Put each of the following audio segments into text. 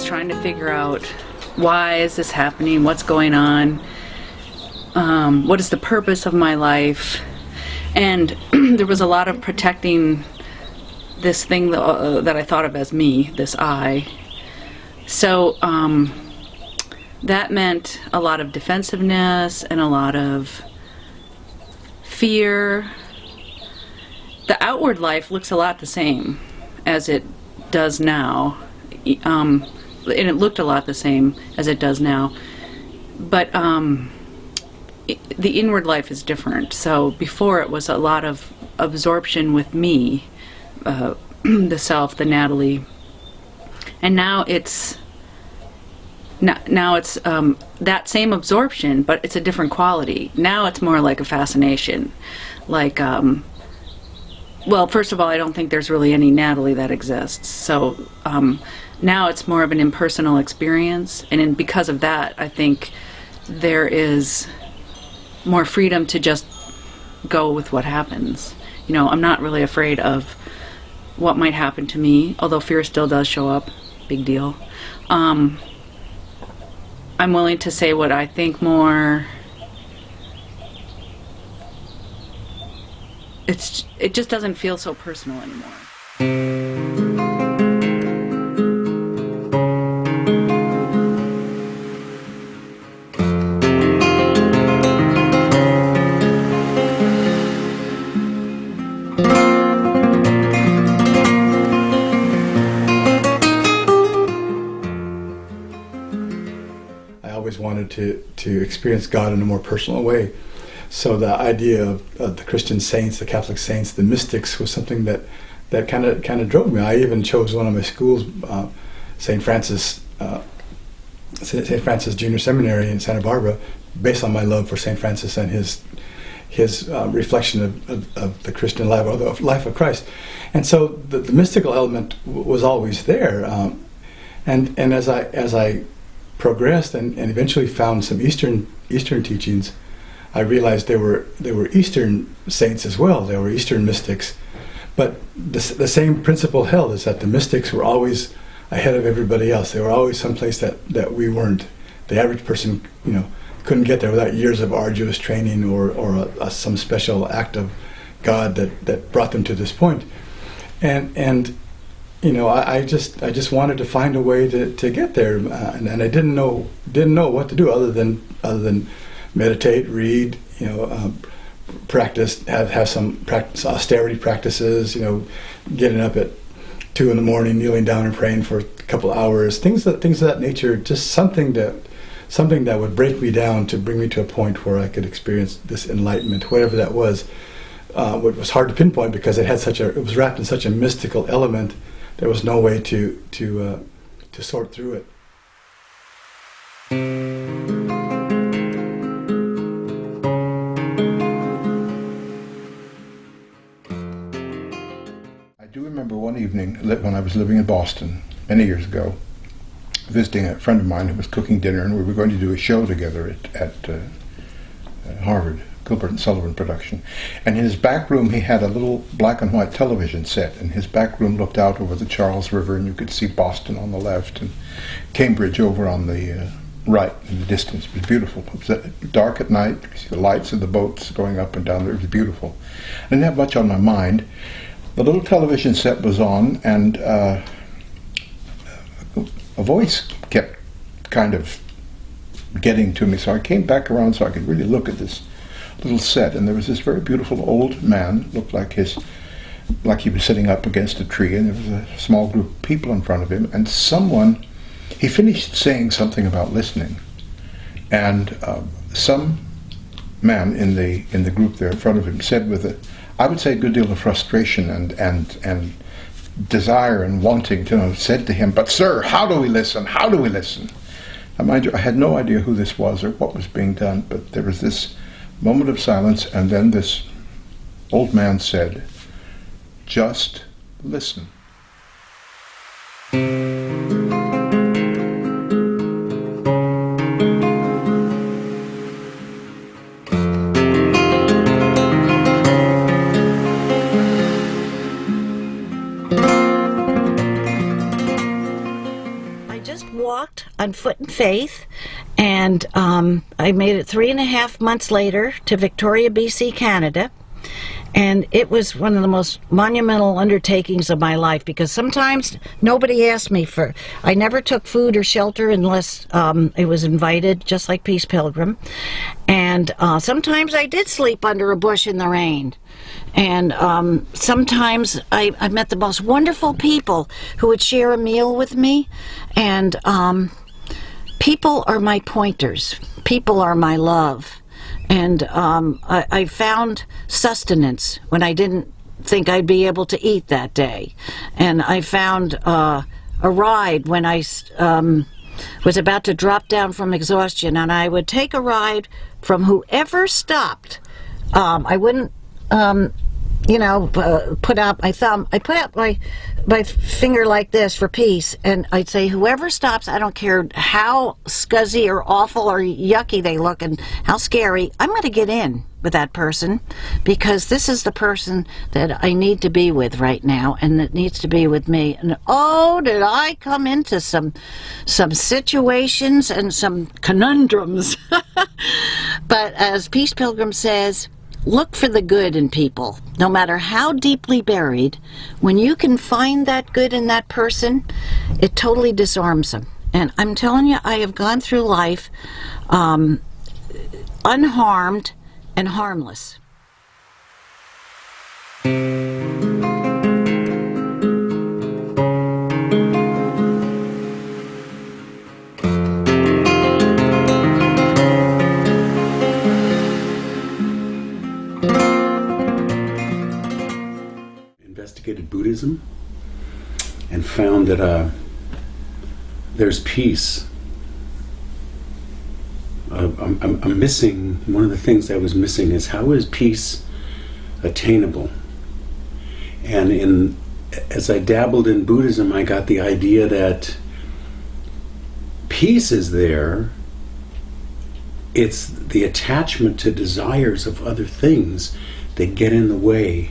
was trying to figure out, why is this happening? What's going on? What is the purpose of my life? And there was a lot of protecting this thing that I thought of as me, this I. So that meant a lot of defensiveness and a lot of fear. The outward life looks a lot the same as it does now. And it looked a lot the same as it does now. But the inward life is different. So before it was a lot of absorption with me, the self, the Natalie. And now it's that same absorption, but it's a different quality. Now it's more like a fascination. Like, well, first of all, I don't think there's really any Natalie that exists. So now it's more of an impersonal experience. And because of that, I think there is more freedom to just go with what happens. You know, I'm not really afraid of what might happen to me, although fear still does show up. Big deal. I'm willing to say what I think more. It just doesn't feel so personal anymore. Wanted to experience God in a more personal way. So the idea of the Christian saints, the Catholic saints, the mystics was something that kind of drove me. I even chose one of my schools, St. Francis Junior Seminary in Santa Barbara, based on my love for St. Francis and his reflection of the Christian life, or the life of Christ. And so the mystical element was always there. And as I progressed and eventually found some Eastern teachings, I realized there were Eastern saints as well. There were Eastern mystics, but the same principle held, is that the mystics were always ahead of everybody else. They were always someplace that we weren't. The average person, couldn't get there without years of arduous training or some special act of God that brought them to this point. And I just wanted to find a way to get there, and I didn't know what to do other than meditate, read, practice, have some practice, austerity practices, getting up at 2 a.m, kneeling down and praying for a couple hours, things of that nature. Just something that would break me down to bring me to a point where I could experience this enlightenment, whatever that was. It was hard to pinpoint because it was wrapped in such a mystical element. There was no way to sort through it. I do remember one evening when I was living in Boston many years ago, visiting a friend of mine who was cooking dinner, and we were going to do a show together at Harvard. Gilbert and Sullivan production. And in his back room he had a little black and white television set, and his back room looked out over the Charles River, and you could see Boston on the left and Cambridge over on the right in the distance. It was beautiful. It was dark at night. You could see the lights of the boats going up and down there. It was beautiful. I didn't have much on my mind. The little television set was on, and a voice kept kind of getting to me, so I came back around so I could really look at this little set, and there was this very beautiful old man, looked like he was sitting up against a tree, and there was a small group of people in front of him, and he finished saying something about listening, and some man in the group there in front of him said with I would say a good deal of frustration and desire and wanting to said to him, "But sir, how do we listen? How do we listen?" Now mind you, I had no idea who this was or what was being done, but there was this moment of silence, and then this old man said, "Just listen." on foot and faith, and I made it 3.5 months later to Victoria, BC, Canada. And it was one of the most monumental undertakings of my life, because sometimes nobody asked me for... I never took food or shelter unless it was invited, just like Peace Pilgrim. And sometimes I did sleep under a bush in the rain. And sometimes I met the most wonderful people who would share a meal with me. And people are my pointers. People are my love. And I found sustenance when I didn't think I'd be able to eat that day. And I found a ride when I was about to drop down from exhaustion. And I would take a ride from whoever stopped. I wouldn't, put out my thumb. I put out my finger like this for peace, and I'd say, whoever stops, I don't care how scuzzy or awful or yucky they look and how scary, I'm going to get in with that person, because this is the person that I need to be with right now, and that needs to be with me. And oh, did I come into some situations and some conundrums. But as Peace Pilgrim says, look for the good in people, no matter how deeply buried. When you can find that good in that person, it totally disarms them. And I'm telling you, I have gone through life unharmed and harmless. Investigated Buddhism and found that there's peace. I'm missing, one of the things I was missing is, how is peace attainable? And as I dabbled in Buddhism, I got the idea that peace is there. It's the attachment to desires of other things that get in the way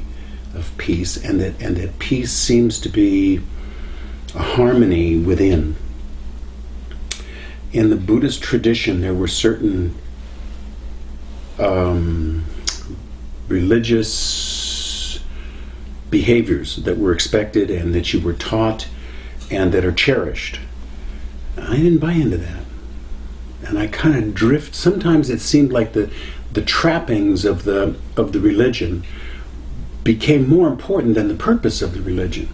of peace, and that peace seems to be a harmony within. In the Buddhist tradition, there were certain religious behaviors that were expected and that you were taught and that are cherished. I didn't buy into that. And I kind of drift. Sometimes it seemed like the trappings of the religion became more important than the purpose of the religion.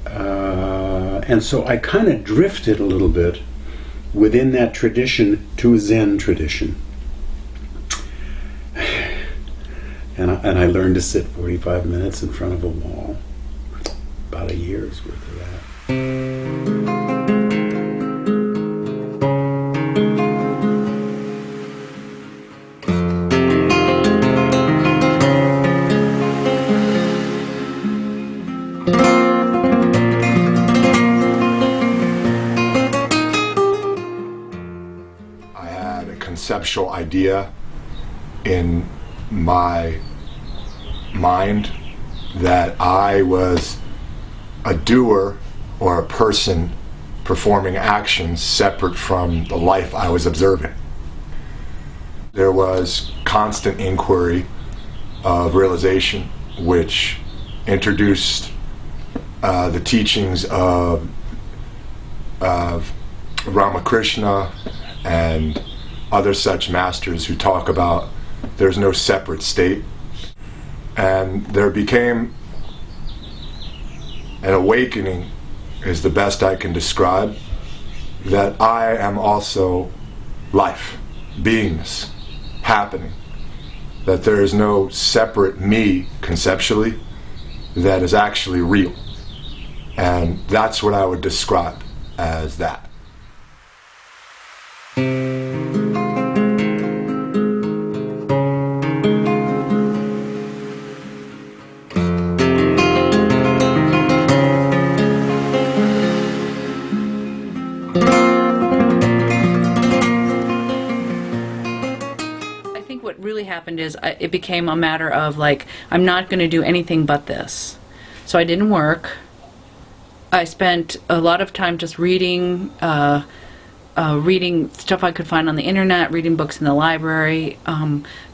And so I kind of drifted a little bit within that tradition to a Zen tradition. And I learned to sit 45 minutes in front of a wall. About a year's worth of that. Conceptual idea in my mind that I was a doer or a person performing actions separate from the life I was observing. There was constant inquiry of realization, which introduced the teachings of Ramakrishna and other such masters who talk about there's no separate state. And there became an awakening, is the best I can describe, that I am also life, beingness, happening. That there is no separate me conceptually that is actually real. And that's what I would describe as that. Happened is it became a matter of like, I'm not going to do anything but this. So I didn't work. I spent a lot of time just reading reading stuff I could find on the internet, reading books in the library,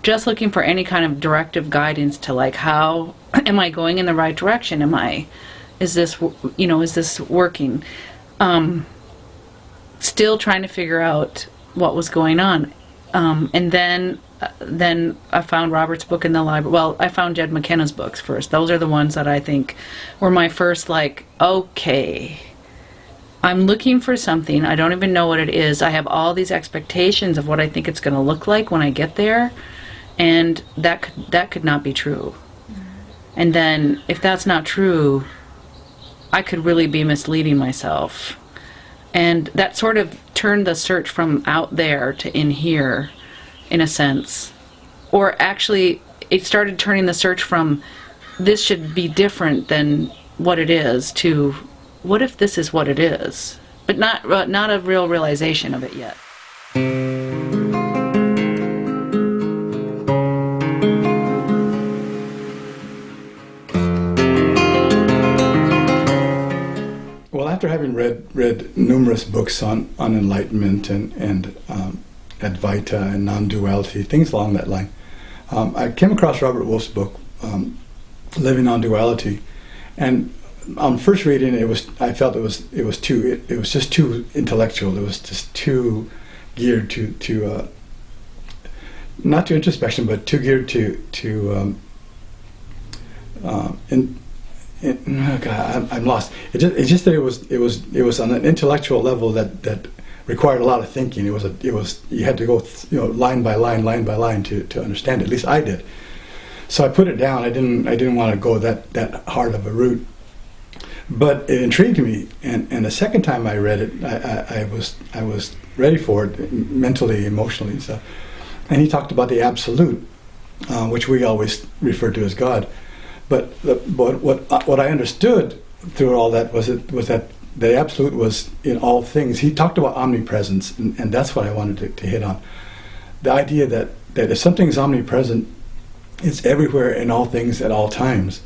just looking for any kind of directive guidance to like, how am I going in the right direction? Is this working? Still trying to figure out what was going on. And then I found Robert's book in the library. Well, I found Jed McKenna's books first. Those are the ones that I think were my first, like, okay, I'm looking for something. I don't even know what it is. I have all these expectations of what I think it's going to look like when I get there, and that could not be true. And then if that's not true, I could really be misleading myself. And that sort of turned the search from out there to in here, in a sense. Or actually, it started turning the search from this should be different than what it is to what if this is what it is? But not a real realization of it yet. Well, after having read numerous books on enlightenment and Advaita and non-duality, things along that line, I came across Robert Wolfe's book, Living Non-Duality, and on first reading, I felt it was just too intellectual. It was just too geared to not to introspection, but too geared to oh God, I'm lost. It just that it was on an intellectual level that required a lot of thinking. It was you had to go line by line to understand it. At least I did. So I put it down. I didn't want to go that hard of a route. But it intrigued me, and the second time I read it, I was ready for it mentally, emotionally, and stuff. And he talked about the absolute, which we always refer to as God. But what I understood through all that was that the absolute was in all things. He talked about omnipresence, and that's what I wanted to hit on. The idea that if something's omnipresent, it's everywhere in all things at all times.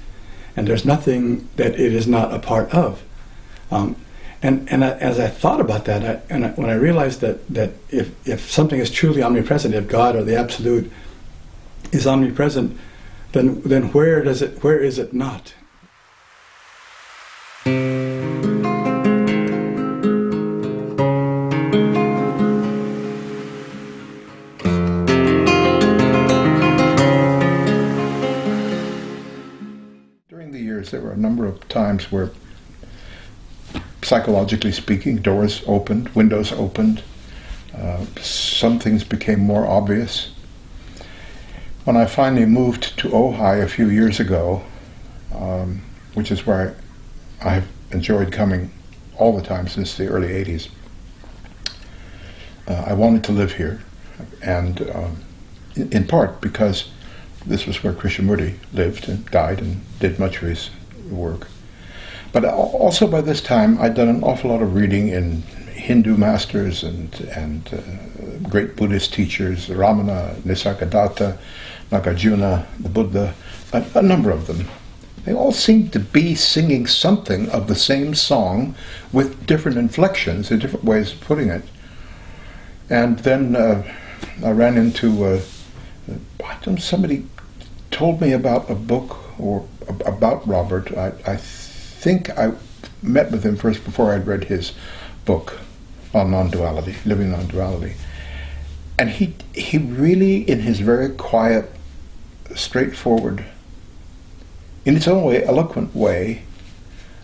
And there's nothing that it is not a part of. As I thought about that, when I realized that if something is truly omnipresent, if God or the Absolute is omnipresent, then where is it not? There were a number of times where, psychologically speaking, doors opened, windows opened, some things became more obvious. When I finally moved to Ojai a few years ago, which is where I have enjoyed coming all the time since the early 80s, I wanted to live here, and in part because this was where Krishnamurti lived and died and did much of his work. But also by this time, I'd done an awful lot of reading in Hindu masters and great Buddhist teachers, Ramana, Nisargadatta, Nagarjuna, the Buddha, a number of them. They all seemed to be singing something of the same song with different inflections and different ways of putting it. And then I ran into somebody told me about a book or about Robert. I think I met with him first before I'd read his book on non-duality, Living Non-Duality. And he really, in his very quiet, straightforward, in its own way, eloquent way,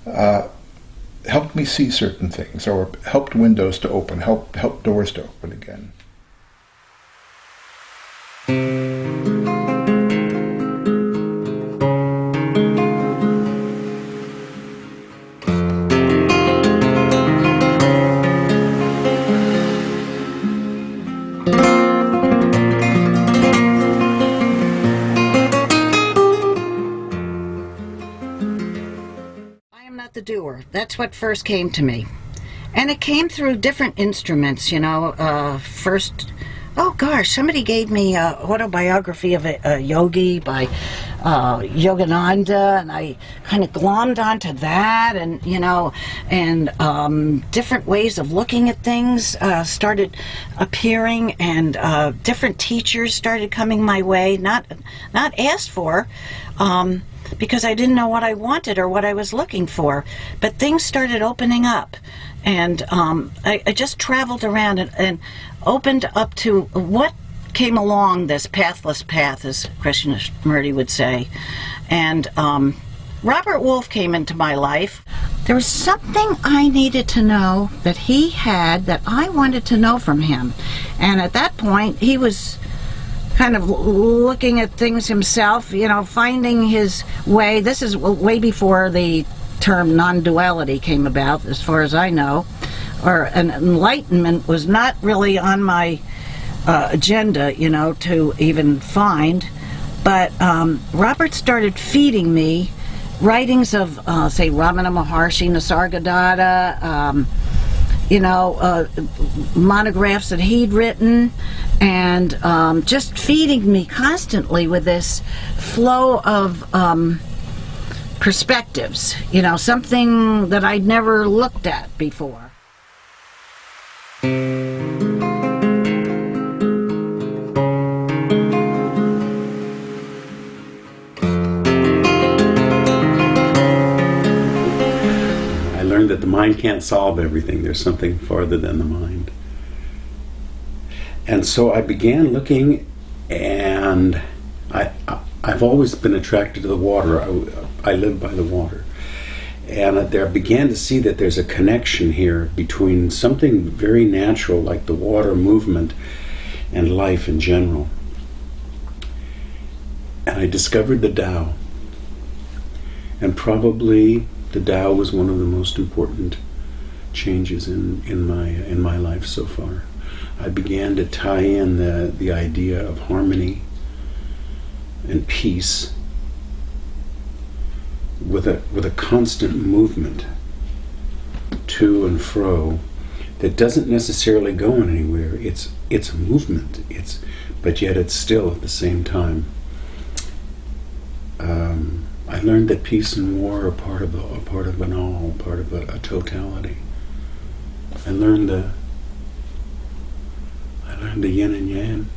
helped me see certain things, or helped windows to open, helped doors to open again. The doer. That's what first came to me. And it came through different instruments, first, oh gosh, somebody gave me an autobiography of a yogi by Yogananda, and I kind of glommed onto that, and different ways of looking at things started appearing, and different teachers started coming my way, not asked for, because I didn't know what I wanted or what I was looking for, but things started opening up. And I just traveled around and opened up to what came along this pathless path, as Krishnamurti would say. And Robert Wolfe came into my life. There was something I needed to know that he had that I wanted to know from him. And at that point, he was kind of looking at things himself, finding his way. This is way before the term non-duality came about, as far as I know, or an enlightenment was not really on my agenda, to even find. But Robert started feeding me writings of, say, Ramana Maharshi, Nisargadatta, monographs that he'd written, and just feeding me constantly with this flow of perspectives, something that I'd never looked at before. I learned that the mind can't solve everything. There's something farther than the mind. And so I began looking, and I've always been attracted to the water. I live by the water. And I began to see that there's a connection here between something very natural, like the water movement, and life in general. And I discovered the Tao. And probably the Tao was one of the most important changes in my life so far. I began to tie in the idea of harmony and peace with a constant movement to and fro that doesn't necessarily go anywhere. It's a movement. But yet it's still at the same time. I learned that peace and war are part of an all, part of a totality. I learned the yin and yang.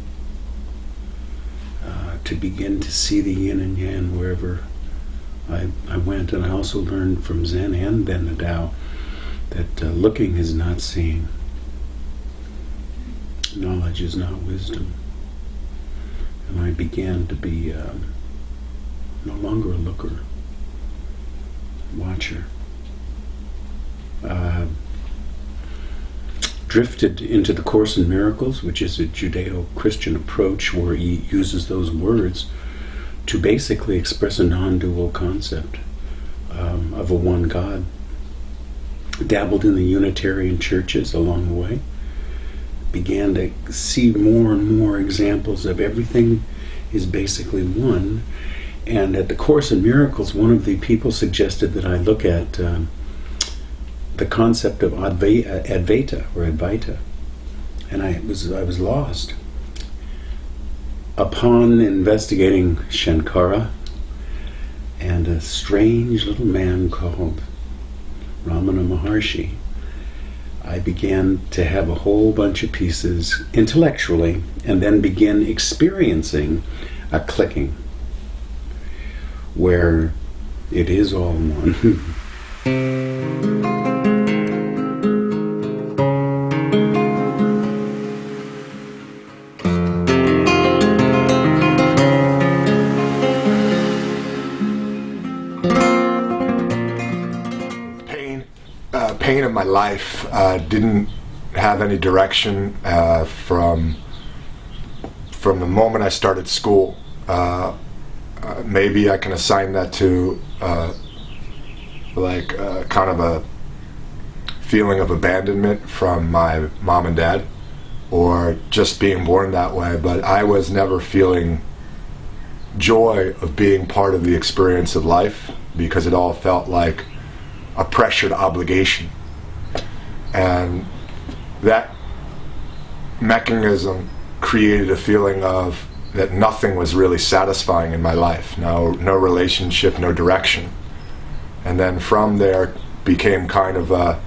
To begin to see the yin and yang wherever I went. And I also learned from Zen and then the Tao that looking is not seeing. Knowledge is not wisdom. And I began to be no longer a looker, watcher. Drifted into the Course in Miracles, which is a Judeo-Christian approach where he uses those words to basically express a non-dual concept of a one God. Dabbled in the Unitarian churches along the way. Began to see more and more examples of everything is basically one. And at the Course in Miracles, one of the people suggested that I look at the concept of Advaita or Advaita, and I was lost. Upon investigating Shankara and a strange little man called Ramana Maharshi, I began to have a whole bunch of pieces intellectually, and then begin experiencing a clicking where it is all one. Pain in my life didn't have any direction from the moment I started school. Maybe I can assign that to kind of a feeling of abandonment from my mom and dad, or just being born that way. But I was never feeling joy of being part of the experience of life, because it all felt like a pressured obligation. And that mechanism created a feeling of that nothing was really satisfying in my life. No relationship, no direction. And then from there became kind of a,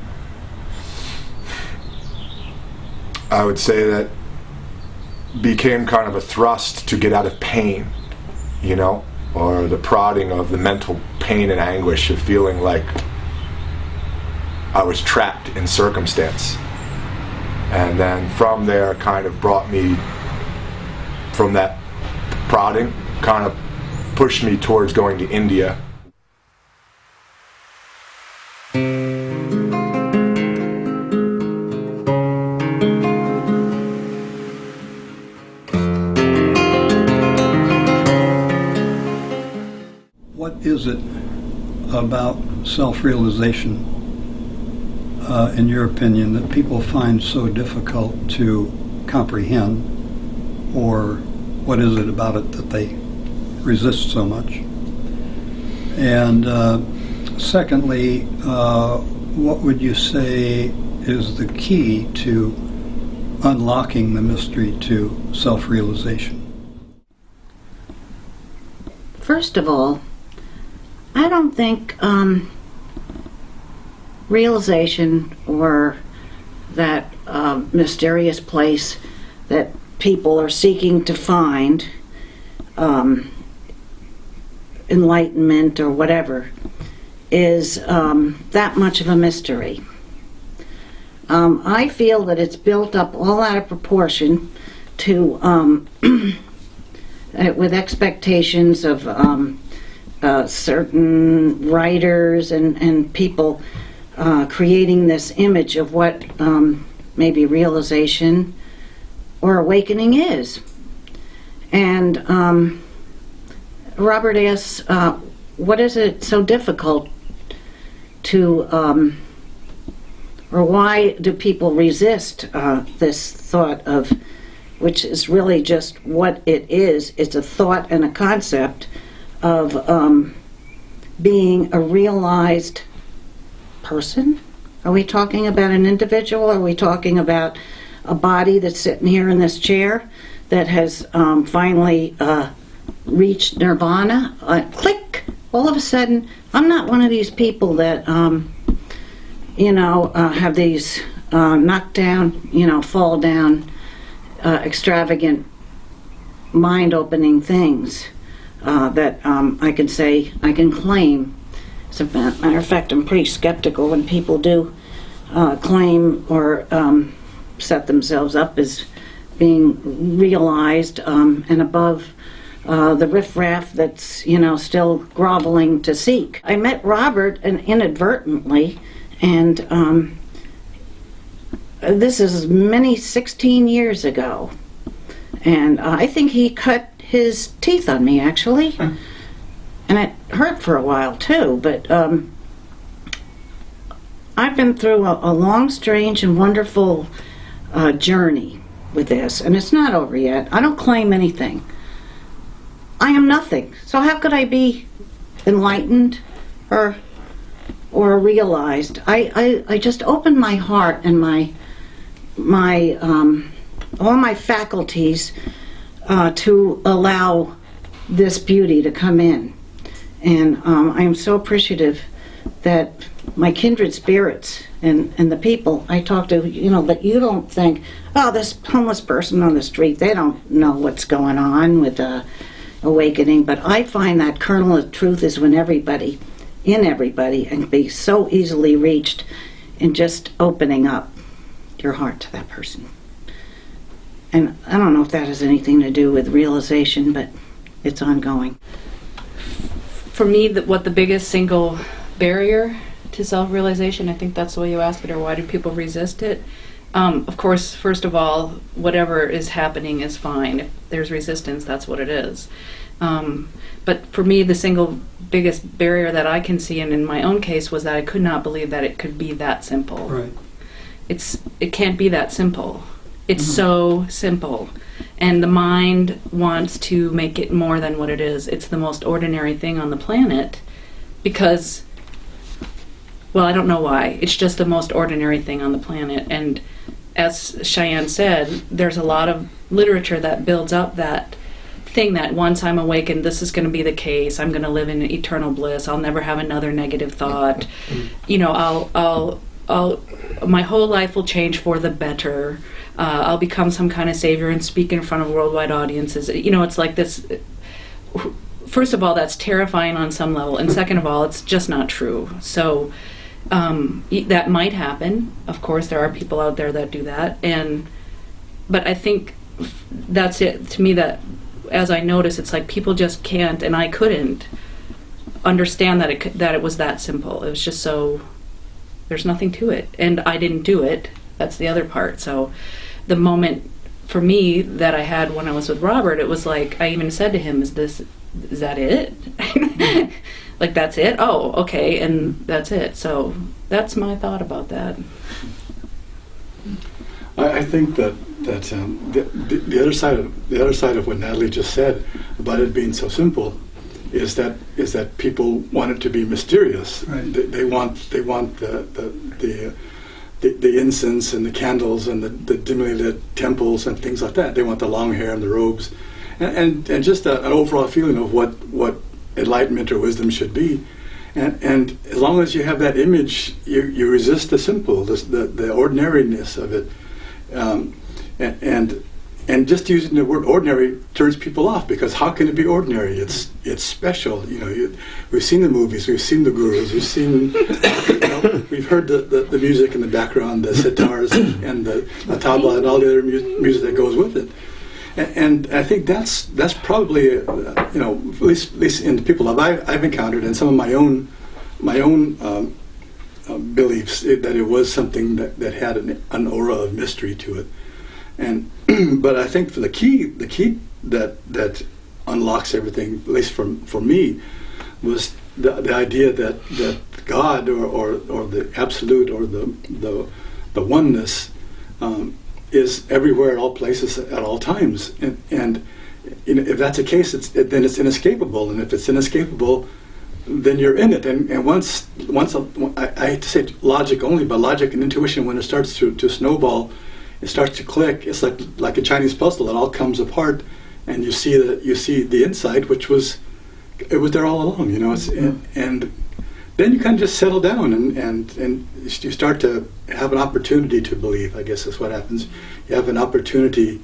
I would say that became kind of a thrust to get out of pain, you know, or the prodding of the mental pain and anguish of feeling like I was trapped in circumstance. And then from there kind of brought me, from that prodding, kind of pushed me towards going to India. What is it about self-realization, in your opinion, that people find so difficult to comprehend? Or what is it about it that they resist so much? And secondly, what would you say is the key to unlocking the mystery to self-realization? First of all, I don't think realization, or that mysterious place that people are seeking to find, enlightenment or whatever, is that much of a mystery. I feel that it's built up all out of proportion to with expectations of certain writers and people creating this image of what maybe realization or awakening is. And Robert asks, what is it so difficult to, or why do people resist this thought of, which is really just what it is. It's a thought and a concept of being a realized person. Are we talking about an individual? Are we talking about a body that's sitting here in this chair that has finally reached nirvana? Click! All of a sudden, I'm not one of these people that, have these knockdown, fall down, extravagant, mind-opening things that I can say, I can claim. As a matter of fact, I'm pretty skeptical when people do claim or set themselves up as being realized and above the riffraff that's, still groveling to seek. I met Robert inadvertently, and this is 16 years ago. And I think he cut his teeth on me, actually. And it hurt for a while, too. But I've been through a long, strange, and wonderful journey with this. And it's not over yet. I don't claim anything. I am nothing. So how could I be enlightened or realized? I just opened my heart and my all my faculties to allow this beauty to come in. And I am so appreciative that my kindred spirits and the people I talk to, but you don't think, oh, this homeless person on the street, they don't know what's going on with awakening. But I find that kernel of truth is when everybody, and be so easily reached in just opening up your heart to that person. And I don't know if that has anything to do with realization, but it's ongoing. For me, what the biggest single barrier to self-realization, I think that's the way you asked it, or why do people resist it? Of course, first of all, whatever is happening is fine. If there's resistance, that's what it is. But for me, the single biggest barrier that I can see, and in my own case, was that I could not believe that it could be that simple. Right. It can't be that simple. It's so simple. And the mind wants to make it more than what it is. It's the most ordinary thing on the planet because, well, I don't know why. It's just the most ordinary thing on the planet. And as Cheyenne said, there's a lot of literature that builds up that thing that once I'm awakened, this is going to be the case. I'm going to live in eternal bliss. I'll never have another negative thought. You know, I'll my whole life will change for the better. I'll become some kind of savior and speak in front of worldwide audiences. You know, it's like this. First of all, that's terrifying on some level, and second of all, it's just not true. So that might happen. Of course, there are people out there that do that, but I think that's it to me. That as I notice, it's like people just can't, and I couldn't understand that it was that simple. It was just so. There's nothing to it, and I didn't do it. That's the other part. So, the moment for me that I had when I was with Robert, it was like I even said to him, "Is that it? Like that's it? Oh, okay, and that's it." So that's my thought about that. I think that the other side of what Natalie just said about it being so simple is that people want it to be mysterious. Right. They want the incense and the candles and the dimly lit temples and things like that. They want the long hair and the robes, and just an overall feeling of what enlightenment or wisdom should be. And as long as you have that image, you resist the simple, the ordinariness of it. And just using the word ordinary turns people off, because how can it be ordinary? It's special. You know, we've seen the movies, we've seen the gurus, we've heard the music in the background, the sitars and the tabla and all the other music that goes with it. And I think that's probably at least in the people I've encountered, and some of my own beliefs, that it was something that had an aura of mystery to it. And but I think for the key that unlocks everything, at least for me, was the idea that God or the absolute or the oneness is everywhere, at all places, at all times. And you know, if that's the case, then it's inescapable. And if it's inescapable, then you're in it. And once I hate to say logic only, but logic and intuition, when it starts to snowball, it starts to click. It's like a Chinese puzzle. It all comes apart, and you see the insight, which was there all along. You know, and then you kind of just settle down and you start to have an opportunity to believe. I guess that's what happens. You have an opportunity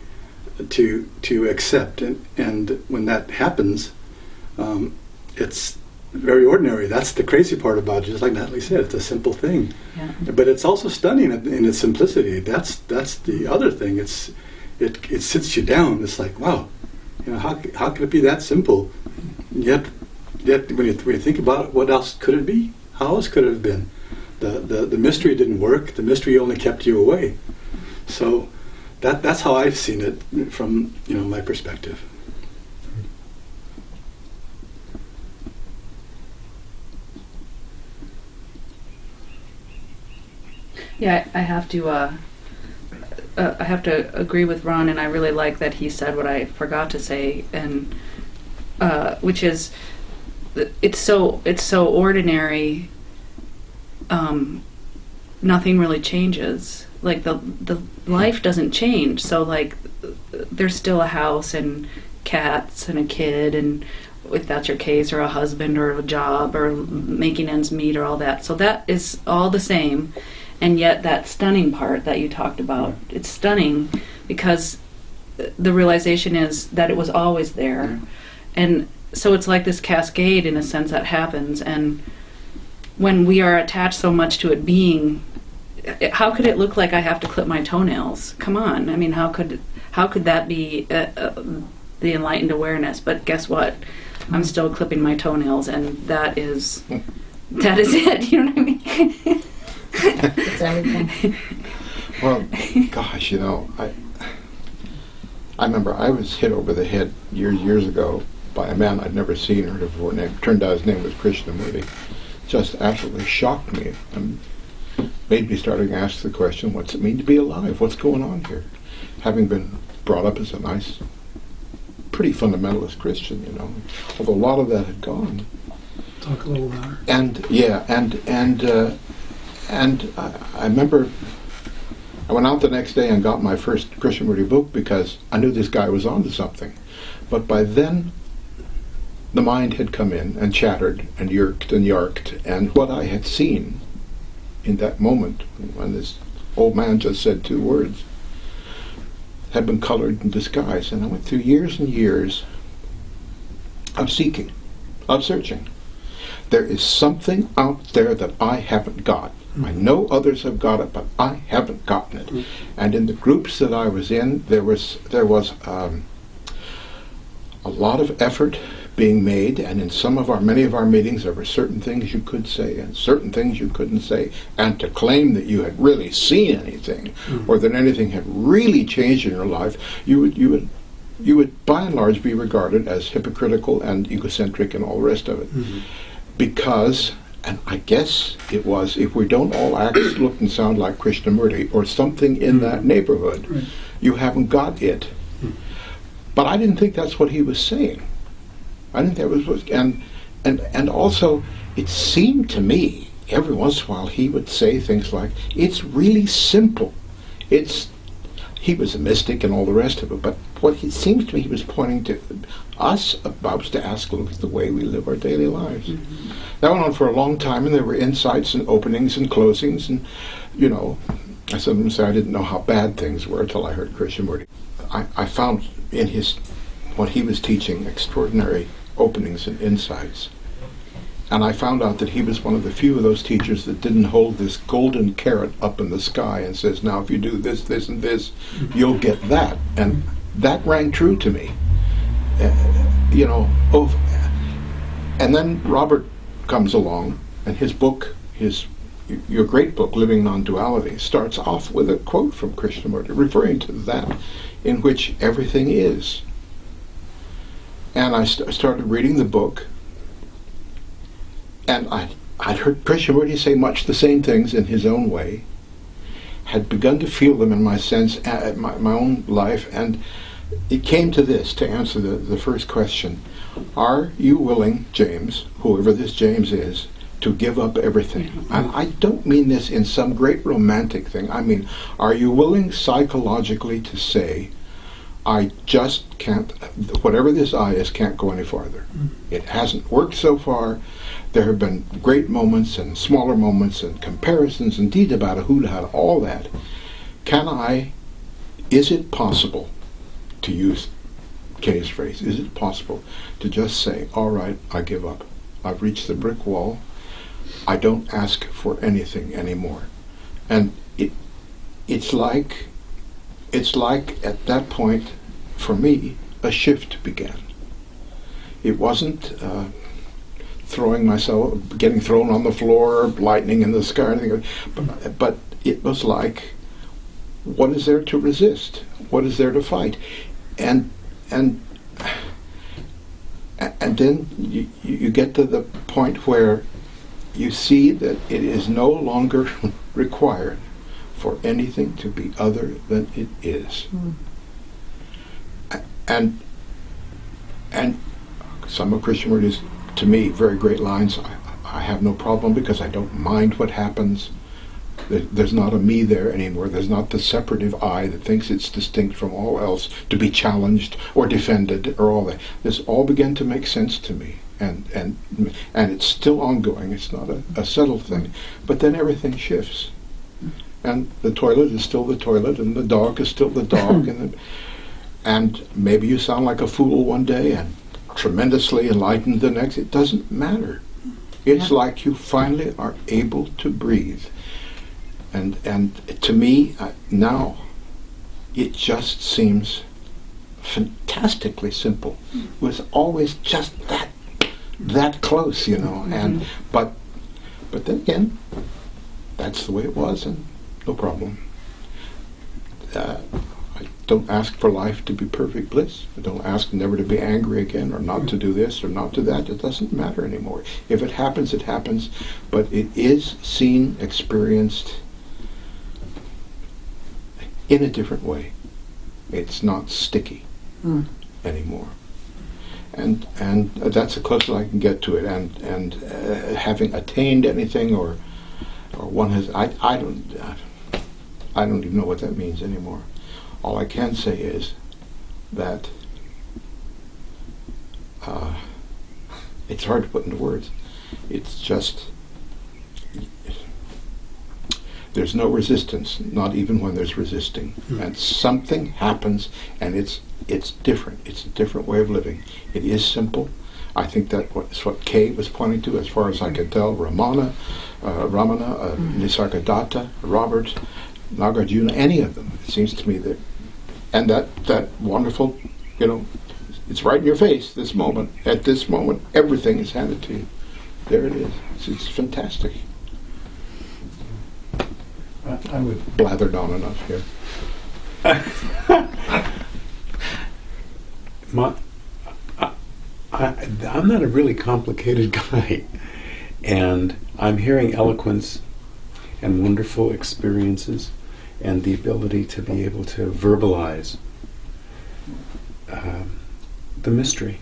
to accept, and when that happens, it's very ordinary. That's the crazy part about it. Just like Natalie said, it's a simple thing, yeah. But it's also stunning in its simplicity. That's the other thing. It sits you down. It's like, wow, you know, how could it be that simple? Yet when you think about it, what else could it be? How else could it have been? The mystery didn't work. The mystery only kept you away. So that's how I've seen it from my perspective. Yeah, I have to agree with Ron, and I really like that he said what I forgot to say, and which is it's so ordinary. Nothing really changes. Like the life doesn't change. So like there's still a house and cats and a kid, and if that's your case, or a husband or a job or making ends meet or all that. So that is all the same. And yet that stunning part that you talked about, it's stunning because the realization is that it was always there. And so it's like this cascade in a sense that happens. And when we are attached so much to it being, how could it look like I have to clip my toenails? Come on. I mean, how could that be the enlightened awareness? But guess what? I'm still clipping my toenails, and that is it. You know what I mean? It's everything. Well, gosh, I remember I was hit over the head years ago by a man I'd never seen or heard of before. It turned out his name was Krishnamurti. Just absolutely shocked me and made me start to ask the question, what's it mean to be alive? What's going on here? Having been brought up as a nice, pretty fundamentalist Christian, although a lot of that had gone. Talk a little louder. And I remember I went out the next day and got my first Krishnamurti book because I knew this guy was onto something. But by then, the mind had come in and chattered and yerked and yarked, and what I had seen in that moment, when this old man just said 2 words, had been colored and disguised. And I went through years and years of seeking, of searching. There is something out there that I haven't got. I know others have got it, but I haven't gotten it. And in the groups that I was in, there was a lot of effort being made, and in many of our meetings, there were certain things you could say and certain things you couldn't say. And to claim that you had really seen anything, or that anything had really changed in your life, you would by and large be regarded as hypocritical and egocentric and all the rest of it. Because, and I guess it was, if we don't all act, look, and sound like Krishnamurti or something in that neighborhood, you haven't got it. But I didn't think that's what he was saying. I didn't think that was, and also, it seemed to me, every once in a while, he would say things like, it's really simple. He was a mystic and all the rest of it, but what it seems to me he was pointing to us about to ask, look at the way we live our daily lives. That went on for a long time, and there were insights and openings and closings, and, I sometimes say I didn't know how bad things were until I heard Krishnamurti. I found in what he was teaching extraordinary openings and insights. And I found out that he was one of the few of those teachers that didn't hold this golden carrot up in the sky and says, now if you do this, this, and this, you'll get that. And that rang true to me. And then Robert comes along, and his book, your great book, Living Nonduality, starts off with a quote from Krishnamurti, referring to that, in which everything is. And I started reading the book, and I'd heard Krishnamurti say much the same things in his own way, had begun to feel them in my sense, my own life, and it came to this, to answer the first question. Are you willing, James, whoever this James is, to give up everything? And I don't mean this in some great romantic thing. I mean, are you willing psychologically to say, I just can't, whatever this I is can't go any farther. It hasn't worked so far. There have been great moments and smaller moments and comparisons and about who had all that. Is it possible, to use Kay's phrase, is it possible to just say, all right, I give up. I've reached the brick wall. I don't ask for anything anymore. And it's like at that point, for me, a shift began. It wasn't getting thrown on the floor, lightning in the sky, or anything, but it was like, what is there to resist? What is there to fight? And then you get to the point where you see that it is no longer required for anything to be other than it is. And some of Krishnamurti's, to me, very great lines, I have no problem because I don't mind what happens. There's not a me there anymore. There's not the separative I that thinks it's distinct from all else to be challenged or defended or all that. This all began to make sense to me. And it's still ongoing. It's not a settled thing. But then everything shifts. And the toilet is still the toilet, and the dog is still the dog, and maybe you sound like a fool one day and tremendously enlightened the next. It doesn't matter. It's like you finally are able to breathe. And to me, now, it just seems fantastically simple. It was always just that close, and but then again, that's the way it was, and no problem. I don't ask for life to be perfect bliss. I don't ask never to be angry again, or not to do this or not to that. It doesn't matter anymore. If it happens, it happens, but it is seen, experienced in a different way. It's not sticky anymore. And that's the closest I can get to it. And having attained anything, or one has, I don't even know what that means anymore. All I can say is that it's hard to put into words. It's just, there's no resistance, not even when there's resisting. And something happens, and it's different. It's a different way of living. It is simple. I think that is what Kay was pointing to, as far as I can tell. Ramana, Nisargadatta, Robert, Nagarjuna, any of them. It seems to me that, and that wonderful, it's right in your face, this moment. At this moment, everything is handed to you. There it is. It's fantastic. I would. Blathered on enough here. I'm not a really complicated guy, and I'm hearing eloquence and wonderful experiences and the ability to be able to verbalize the mystery.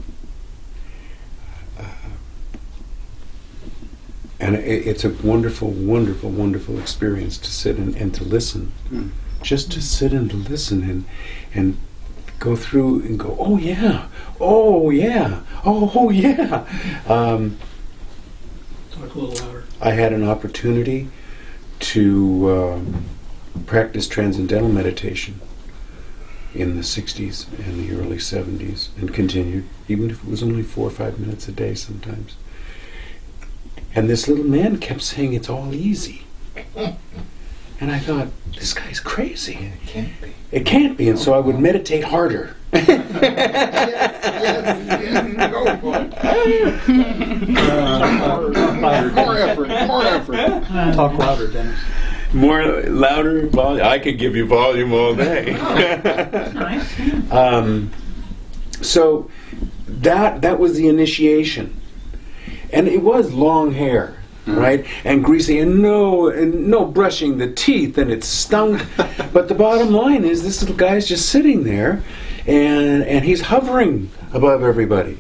And it's a wonderful, wonderful, wonderful experience to sit and to listen. Just to sit and to listen and go through and go, oh yeah, oh yeah, oh yeah. Talk a little louder. I had an opportunity to practice transcendental meditation in the 60s and the early 70s, and continued, even if it was only 4 or 5 minutes a day sometimes. And this little man kept saying it's all easy. And I thought, this guy's crazy. It can't be. It can't be, and so I would meditate harder. Yes, go for it. More effort. Talk louder, Dennis. More louder volume. I could give you volume all day. So that was the initiation, and it was long hair, right, and greasy, and no brushing the teeth, and it stunk. But the bottom line is, this little guy's just sitting there, and he's hovering above everybody.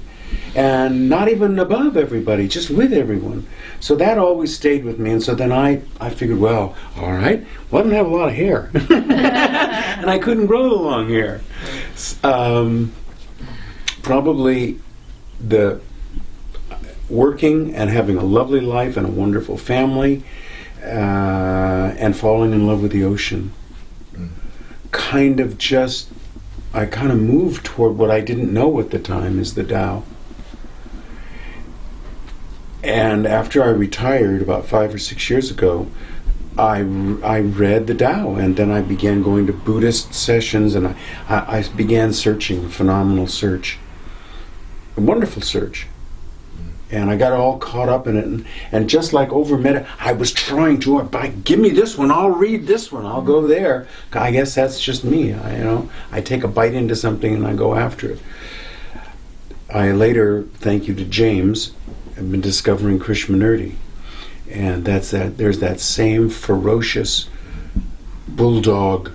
And not even above everybody, just with everyone. So that always stayed with me. And so then I figured, well, all right, well, I don't have a lot of hair. And I couldn't grow the long hair. Probably the working and having a lovely life and a wonderful family and falling in love with the ocean. I kind of moved toward what I didn't know at the time is the Tao. And after I retired about 5 or 6 years ago, I read the Tao, and then I began going to Buddhist sessions, and I began searching, a phenomenal search, a wonderful search. And I got all caught up in it, and just like I was trying to, give me this one, I'll read this one, I'll go there. I guess that's just me, I take a bite into something and I go after it. I later, thank you to James, have been discovering Krishnamurti, and there's that same ferocious bulldog.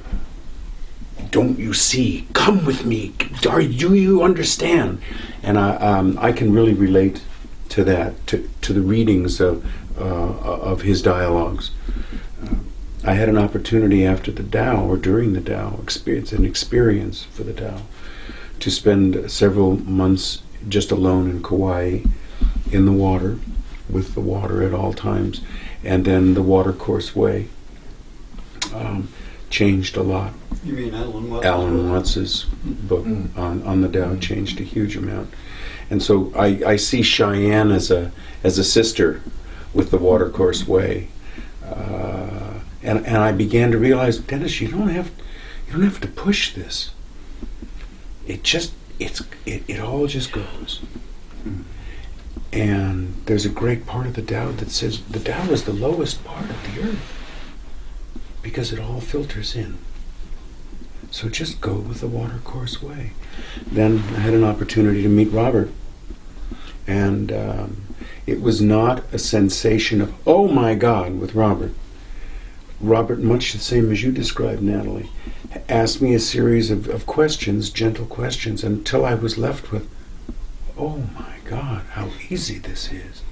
Don't you see? Come with me. Do you understand? And I can really relate to that, to the readings of his dialogues. I had an opportunity after the Tao, or during the Tao, experience for the Tao, to spend several months just alone in Kauai, in the water, with the water at all times, and then the Watercourse Way changed a lot. You mean Alan Watts? Alan Watts's book on the Tao changed a huge amount, and so I see Cheyenne as a sister with the Watercourse Way, and I began to realize, Dennis, you don't have to push this. It all just goes. And there's a great part of the Tao that says the Tao is the lowest part of the earth because it all filters in. So just go with the Watercourse Way. Then I had an opportunity to meet Robert, and it was not a sensation of, oh my God, with Robert. Robert, much the same as you described, Natalie, asked me a series of questions, gentle questions, until I was left with, oh my God, how easy this is.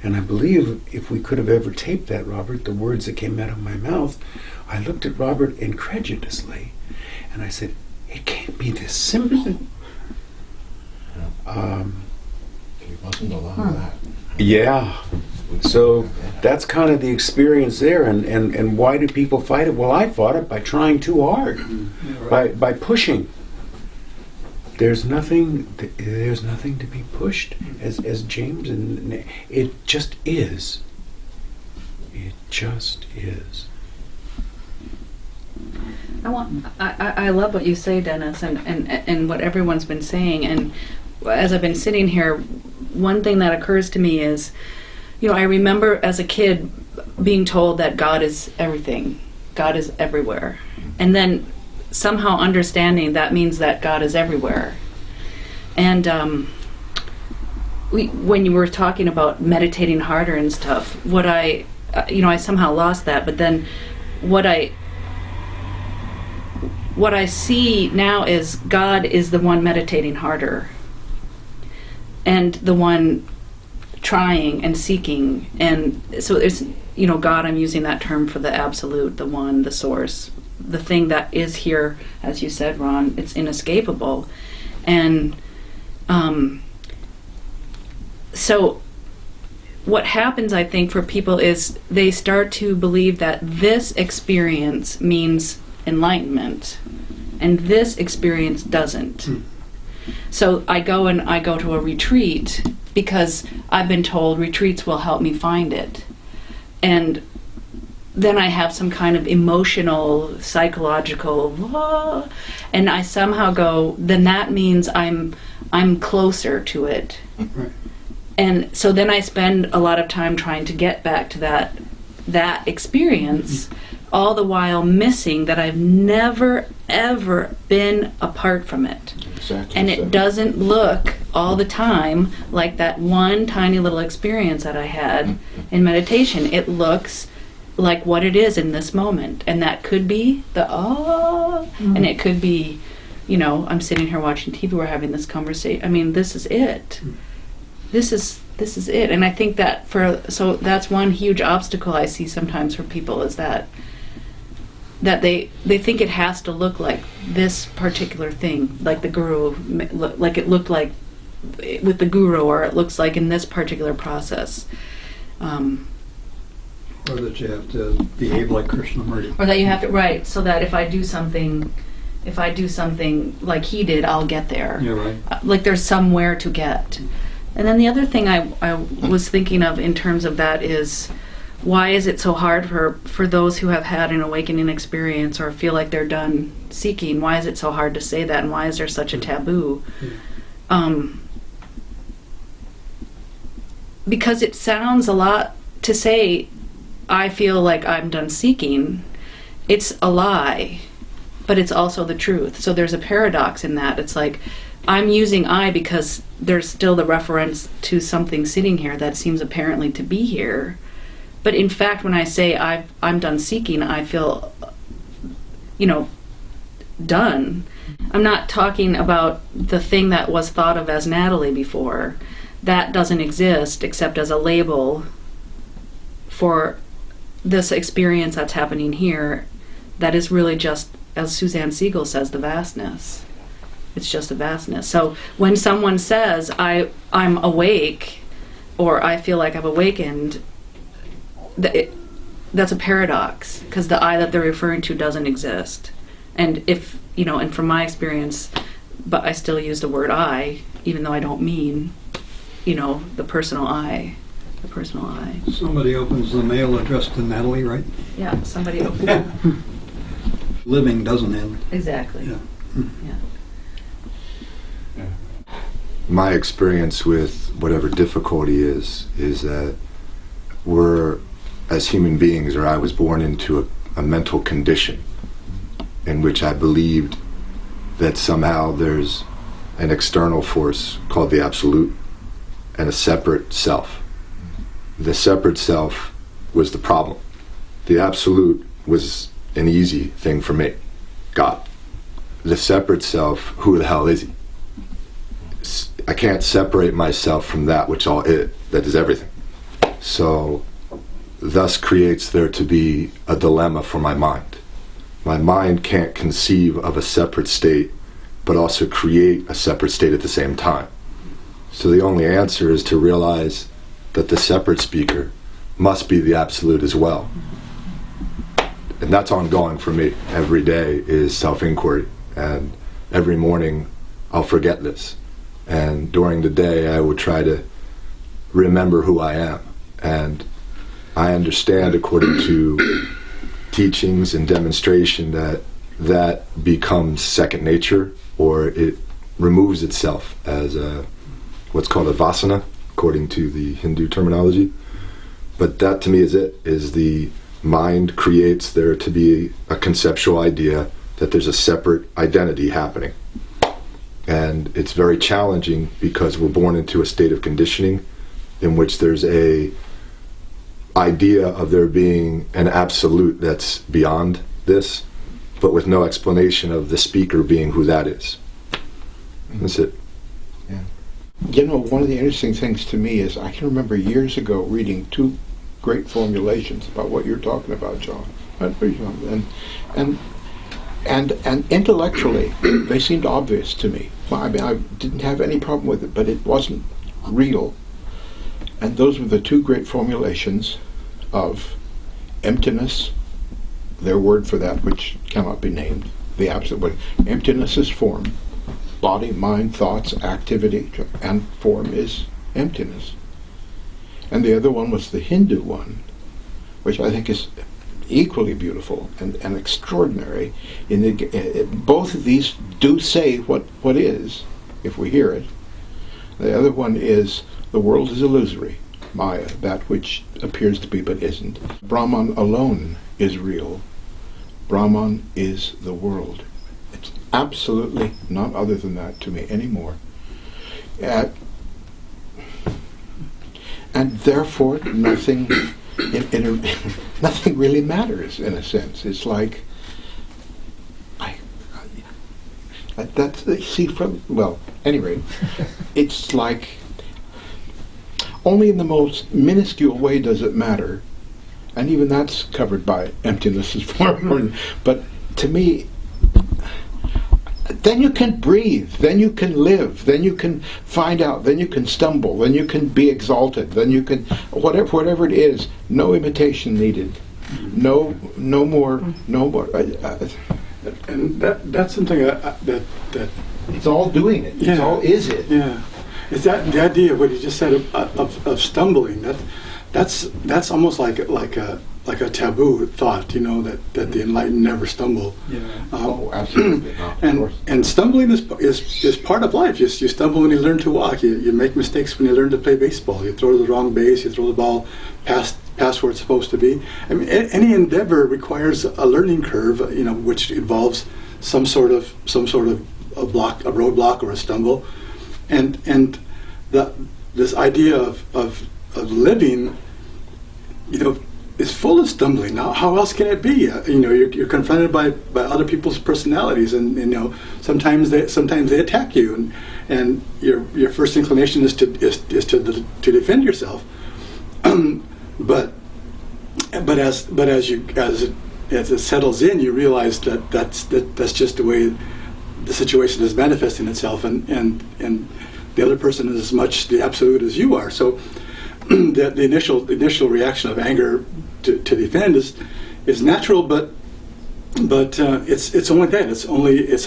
And I believe if we could have ever taped that, Robert, the words that came out of my mouth, I looked at Robert incredulously, and I said, it can't be this simple. He wasn't allowed that. Yeah. So that's kind of the experience there, and why do people fight it? Well, I fought it by trying too hard, by pushing. There's nothing to be pushed, as James, and it just is. It just is. I love what you say, Dennis, and what everyone's been saying. And as I've been sitting here, one thing that occurs to me is, I remember as a kid being told that God is everything, God is everywhere, and then somehow understanding that means that God is everywhere. And when you were talking about meditating harder and stuff, what I somehow lost that, but then what I see now is God is the one meditating harder, and the one trying and seeking. And so it's, God, I'm using that term for the absolute, the one, the source, the thing that is here, as you said, Ron, it's inescapable. And so what happens, I think, for people is they start to believe that this experience means enlightenment, and this experience doesn't. So I go to a retreat because I've been told retreats will help me find it, and then I have some kind of emotional, psychological, and I somehow go, then that means I'm closer to it. Right. And so then I spend a lot of time trying to get back to that experience, all the while missing that I've never, ever been apart from it. Exactly. And it doesn't look all the time like that one tiny little experience that I had in meditation. It looks like what it is in this moment. And that could be the and it could be, I'm sitting here watching TV, we're having this conversation. I mean, this is it. This is it. And I think that so that's one huge obstacle I see sometimes for people, is that they think it has to look like this particular thing, like the guru, like it looked like with the guru, or it looks like in this particular process. Or that you have to behave like Krishnamurti. Or that you have to, right, so that if I do something like he did, I'll get there. Yeah, right. Like there's somewhere to get. And then the other thing I was thinking of in terms of that is, why is it so hard for those who have had an awakening experience or feel like they're done seeking? Why is it so hard to say that, and why is there such a taboo? Because it sounds a lot to say, I feel like I'm done seeking. It's a lie, but it's also the truth. So there's a paradox in that. It's like, I'm using I because there's still the reference to something sitting here that seems apparently to be here. But in fact, when I say I'm done seeking, I feel, done. I'm not talking about the thing that was thought of as Natalie before. That doesn't exist except as a label for this experience that's happening here, that is really just, as Suzanne Siegel says, the vastness. It's just a vastness. So when someone says, I'm awake, or I feel like I've awakened, that's a paradox, because the I that they're referring to doesn't exist. And if, and from my experience, but I still use the word I, even though I don't mean, the personal I. The personal I. Somebody opens the mail addressed to Natalie, right? Yeah, somebody opens Living doesn't end. Exactly. Yeah. Yeah. My experience with whatever difficulty is that we're, as human beings, or I was born into a mental condition in which I believed that somehow there's an external force called the absolute and a separate self. The separate self was the problem. The absolute was an easy thing for me, God. The separate self, who the hell is he? I can't separate myself from that which all is, that is everything. So, thus creates there to be a dilemma for my mind. My mind can't conceive of a separate state, but also create a separate state at the same time. So the only answer is to realize that the separate speaker must be the absolute as well. And that's ongoing for me. Every day is self-inquiry, and every morning I'll forget this. And during the day I would try to remember who I am. And I understand, according to teachings and demonstration, that becomes second nature, or it removes itself as what's called a vasana, according to the Hindu terminology. But that to me is the mind creates there to be a conceptual idea that there's a separate identity happening. And it's very challenging because we're born into a state of conditioning in which there's a idea of there being an absolute that's beyond this, but with no explanation of the speaker being who that is. That's it. Yeah. You know, one of the interesting things to me is I can remember years ago reading two great formulations about what you're talking about, John. And intellectually, they seemed obvious to me. I mean, I didn't have any problem with it, but it wasn't real. And those were the two great formulations of emptiness, their word for that which cannot be named, the absolute word. Emptiness is form. Body, mind, thoughts, activity, and form is emptiness. And the other one was the Hindu one, which I think is equally beautiful and extraordinary. Both of these do say what is, if we hear it. The other one is the world is illusory, Maya, that which appears to be but isn't. Brahman alone is real. Brahman is the world. It's absolutely not other than that to me anymore. And therefore nothing nothing really matters, in a sense. It's like anyway, it's like only in the most minuscule way does it matter, and even that's covered by emptiness as form. But to me, then you can breathe, then you can live, then you can find out, then you can stumble, then you can be exalted, then you can whatever it is. No imitation needed. No more. And that's something that It's all doing it. It's all is it. Yeah, it's that the idea of what you just said of stumbling. That's almost like a taboo thought. You know, that the enlightened never stumble. Yeah. Absolutely. And stumbling is part of life. You stumble when you learn to walk. You make mistakes when you learn to play baseball. You throw the wrong base. You throw the ball past where it's supposed to be. I mean, any endeavor requires a learning curve. You know, which involves some sort of a roadblock or a stumble, and this idea of living, you know, is full of stumbling. Now, how else can it be? You know, you're confronted by other people's personalities, and you know, sometimes they attack you, and your first inclination is to defend yourself. But as it settles in, you realize that's just the way the situation is manifesting itself, and the other person is as much the absolute as you are. So the initial reaction of anger to defend is natural, but it's only that. It's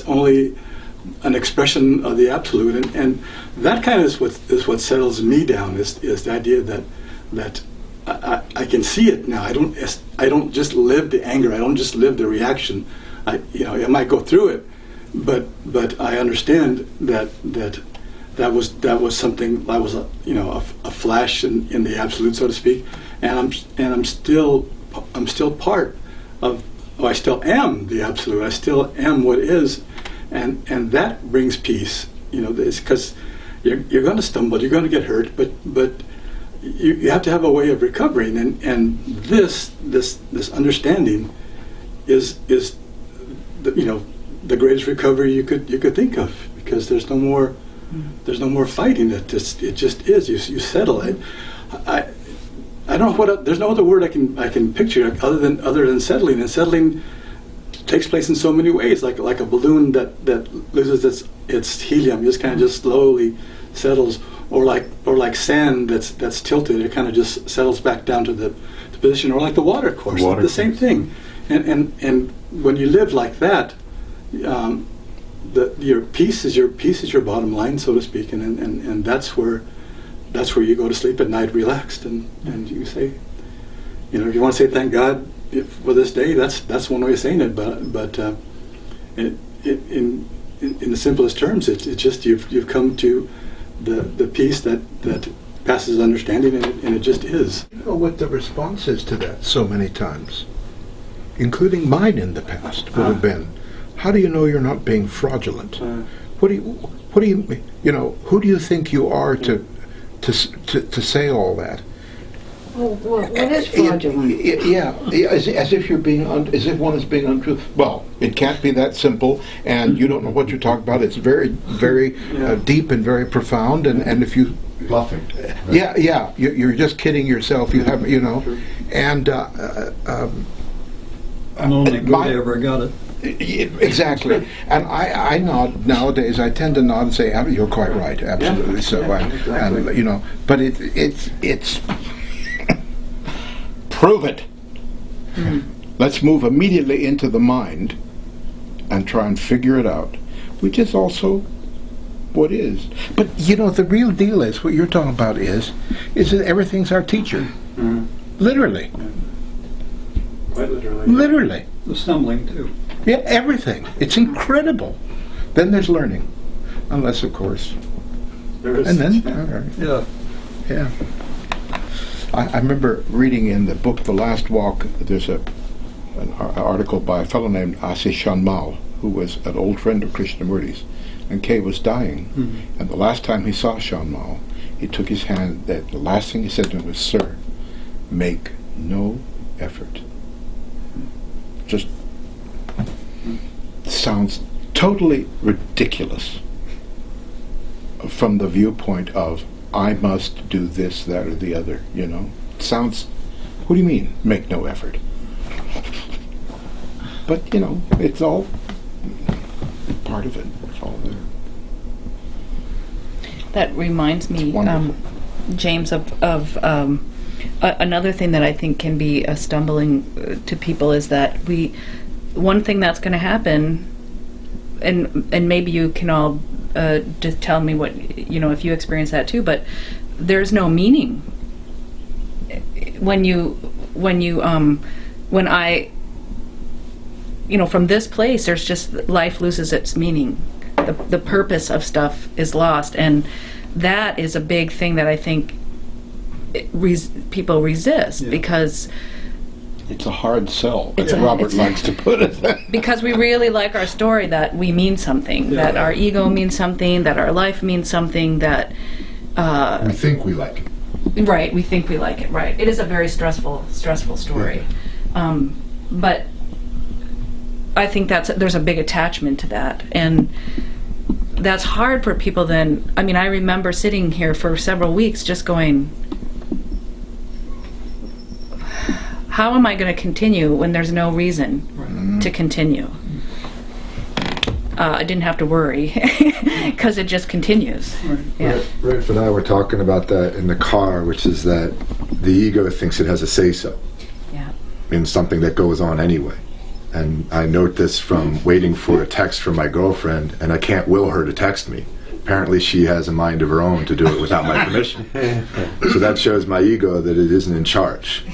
only an expression of the absolute, and that kind of is what settles me down. Is the idea that I can see it now. I don't just live the anger. I don't just live the reaction. I might go through it, but I understand that was something. That was a flash in the absolute, so to speak, and I'm still part of. I still am the absolute. I still am what is, and that brings peace. You know, it's because you're going to stumble. You're going to get hurt, but you have to have a way of recovering, and this understanding is the greatest recovery you could think of, because there's no more fighting it. It just is. You settle it. I don't know what there's no other word I can picture other than settling, and settling takes place in so many ways, like a balloon that loses its helium, just slowly settles, or like sand that's tilted. It kind of just settles back down to the position, or like the water course. The same thing. And when you live like that, your peace is your bottom line, so to speak, and that's where you go to sleep at night relaxed, and you say, if you want to say thank God for this day, that's one way of saying it. But in the simplest terms, it's just you've come to the peace that passes understanding, and it just is. You know what the response is to that so many times, including mine in the past, would have been, how do you know you're not being fraudulent? Who do you think you are to say all that? Well, what is fraudulent? Yeah, as if you're being, as if one is being untrue. Well, it can't be that simple, and you don't know what you're talking about. It's very, very deep and very profound, and if you Bluffing. Right? Yeah, you're just kidding yourself. You have, and And only God ever got it. Exactly. And I nod nowadays. I tend to nod and say, "You're quite right, absolutely." Yeah, so, exactly. and but it's prove it. Let's move immediately into the mind and try and figure it out, which is also what is. But the real deal is what you're talking about is that everything's our teacher, literally. Quite literally. Literally. The stumbling, too. Yeah, everything. It's incredible. Then there's learning, unless, of course. There is. And then, yeah. I remember reading in the book The Last Walk. There's an article by a fellow named Asi Shanmal, who was an old friend of Krishnamurti's, and Kay was dying. And the last time he saw Shanmal, he took his hand. The last thing he said to him was, "Sir, make no effort." Just sounds totally ridiculous from the viewpoint of, I must do this, that, or the other, Sounds, what do you mean, make no effort? But, it's all part of it. It's all there. That reminds me, wonderful. James, of another thing that I think can be a stumbling to people is that one thing that's going to happen, and maybe you can all just tell me what, if you experience that too, but there's no meaning when I from this place, there's just, life loses its meaning. The purpose of stuff is lost, and that is a big thing that I think people resist, because it's a hard sell, as Robert likes to put it. Because we really like our story, that we mean something, that our ego means something, that our life means something, that we think we like it. Right, we think we like it. Right, it is a very stressful story, but I think there's a big attachment to that, and that's hard for people. Then, I remember sitting here for several weeks, just going, how am I going to continue when there's no reason to continue? I didn't have to worry because it just continues. Yeah. Rafe and I were talking about that in the car, which is that the ego thinks it has a say-so in something that goes on anyway. And I note this from waiting for a text from my girlfriend, and I can't will her to text me. Apparently she has a mind of her own to do it without my permission. So that shows my ego that it isn't in charge.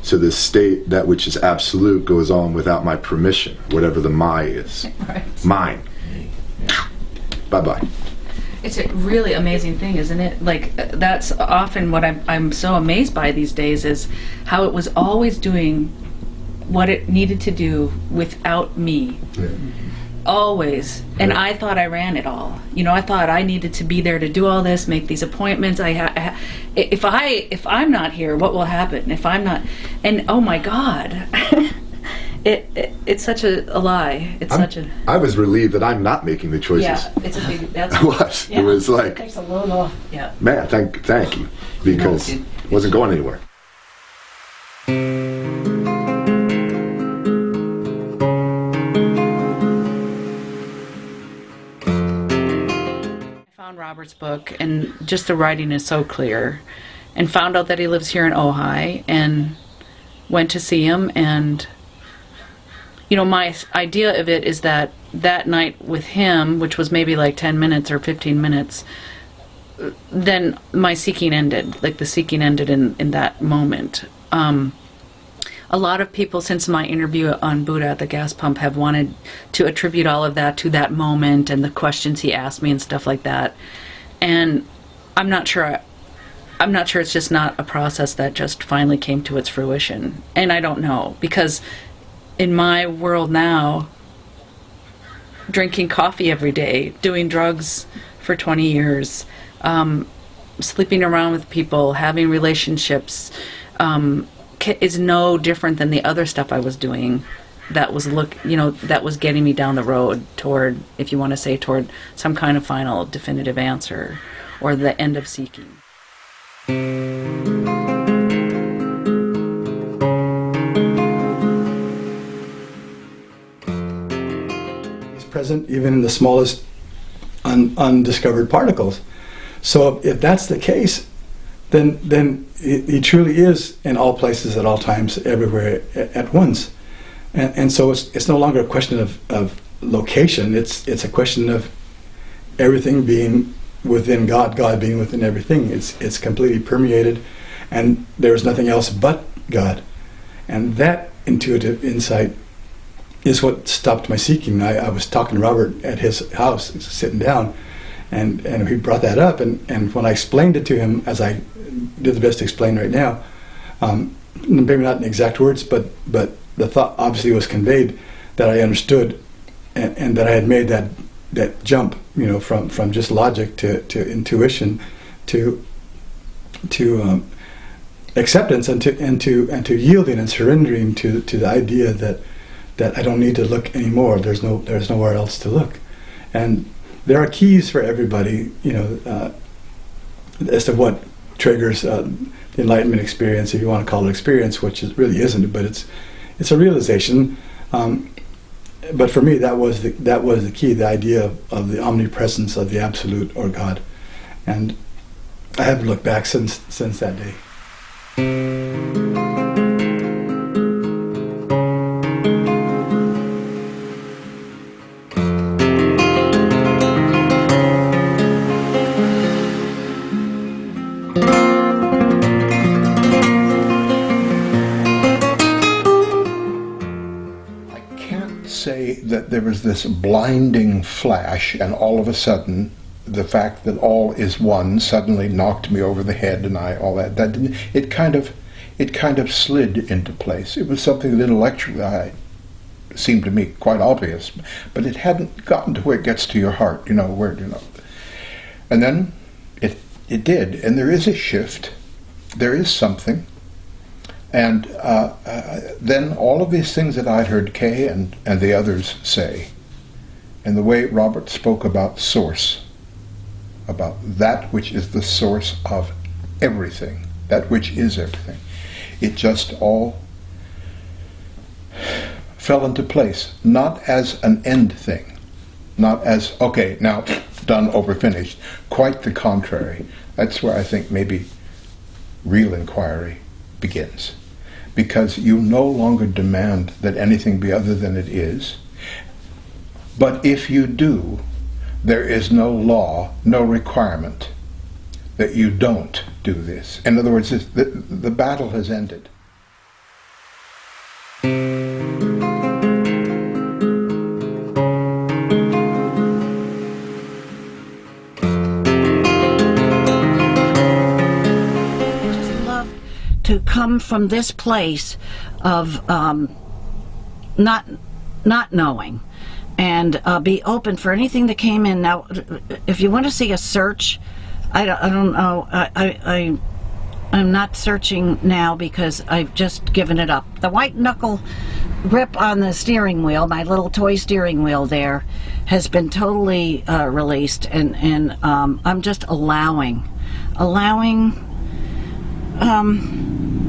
So this state, that which is absolute, goes on without my permission, whatever the my is. Right. Mine. Bye-bye. It's a really amazing thing, isn't it? Like, that's often what I'm so amazed by these days, is how it was always doing what it needed to do without me. Yeah. Always. And I thought I ran it all. I thought I needed to be there to do all this, make these appointments. If I'm not here, what will happen? If I'm not, and oh my God, it's such a lie. It's such a. I was relieved that I'm not making the choices. Yeah, it's a big. That's. I was. Yeah, it was like. It takes a load off. Yeah. Man, thank you, because it wasn't going anywhere. Robert's book, and just the writing is so clear, and found out that he lives here in Ojai, and went to see him. And my idea of it is that night with him, which was maybe like 10 minutes or 15 minutes, then my seeking ended. Like, the seeking ended in that moment. A lot of people, since my interview on Buddha at the gas pump, have wanted to attribute all of that to that moment and the questions he asked me and stuff like that. And I'm not sure it's just not a process that just finally came to its fruition. And I don't know, because in my world now, drinking coffee every day, doing drugs for 20 years, sleeping around with people, having relationships, is no different than the other stuff I was doing that was that was getting me down the road toward, if you want to say, toward some kind of final definitive answer or the end of seeking. He's present even in the smallest undiscovered particles. So if that's the case, then he truly is in all places at all times, everywhere at once. And so it's no longer a question of location. It's a question of everything being within God, God being within everything. It's completely permeated, and there's nothing else but God. And that intuitive insight is what stopped my seeking. I was talking to Robert at his house, sitting down, and he brought that up, and when I explained it to him, as I did the best to explain right now, maybe not in exact words, but the thought obviously was conveyed that I understood, and that I had made that jump, from just logic to intuition to acceptance and to yielding and surrendering to the idea that I don't need to look anymore. There's nowhere else to look, and there are keys for everybody, as to what triggers the enlightenment experience, if you want to call it experience, which it really isn't, but it's a realization. But for me, that was the key, the idea of the omnipresence of the Absolute or God, and I haven't looked back since that day. Say that there was this blinding flash, and all of a sudden the fact that all is one suddenly knocked me over the head, and all that didn't, it kind of slid into place. It was something that intellectually seemed to me quite obvious, but it hadn't gotten to where it gets to your heart, and then it did, and there is a shift, there is something. And then all of these things that I'd heard Kay and the others say, and the way Robert spoke about source, about that which is the source of everything, that which is everything, it just all fell into place, not as an end thing, not as, okay, now done, over, finished. Quite the contrary. That's where I think maybe real inquiry begins, because you no longer demand that anything be other than it is. But if you do, there is no law, no requirement that you don't do this. In other words, the battle has ended. To come from this place of not knowing, and be open for anything that came in. Now, if you want to see a search, I don't know. I'm not searching now because I've just given it up. The white knuckle grip on the steering wheel, my little toy steering wheel there, has been totally released, and I'm just allowing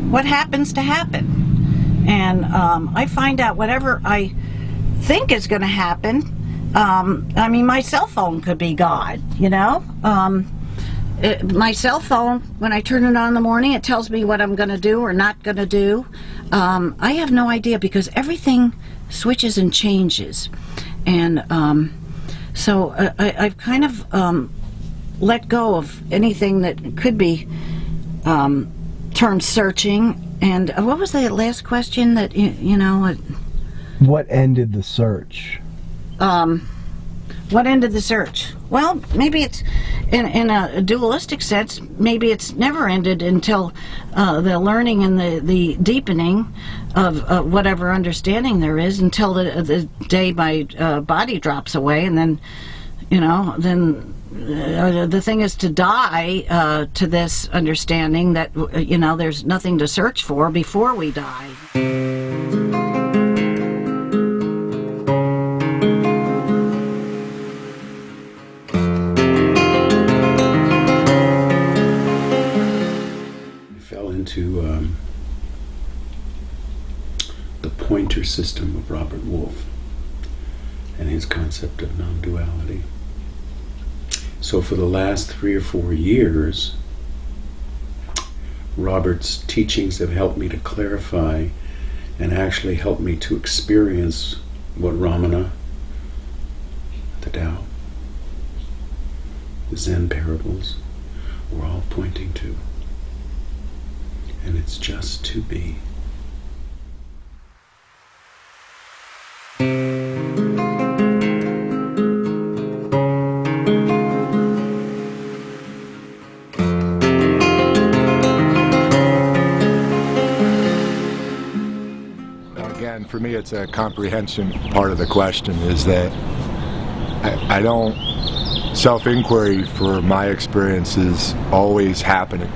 what happens to happen. And I find out whatever I think is going to happen, I mean, my cell phone could be God, you know? My cell phone, when I turn it on in the morning, it tells me what I'm going to do or not going to do. I have no idea because everything switches and changes. And so I've kind of let go of anything that could be termed searching. And what was the last question that, you know? What ended the search? What ended the search? Well, maybe it's, in a dualistic sense, maybe it's never ended until the learning and the deepening of whatever understanding there is until the day my body drops away, and then, you know, then the thing is to die to this understanding that, you know, there's nothing to search for before we die. To the pointer system of Robert Wolfe and his concept of non-duality. So for the last 3 or 4 years, Robert's teachings have helped me to clarify and actually helped me to experience what Ramana, the Tao, the Zen parables were all pointing to. And it's just to be. Again, for me, it's a comprehension part of the question, is that I don't, self-inquiry for my experience is always happening.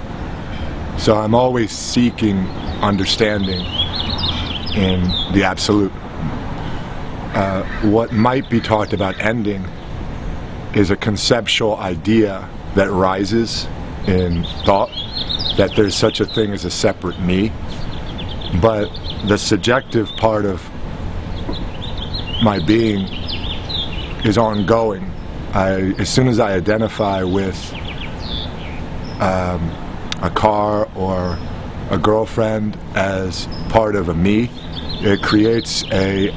So I'm always seeking understanding in the absolute. What might be talked about ending is a conceptual idea that rises in thought, that there's such a thing as a separate me. But the subjective part of my being is ongoing. As soon as I identify with a car or a girlfriend as part of a me, it creates a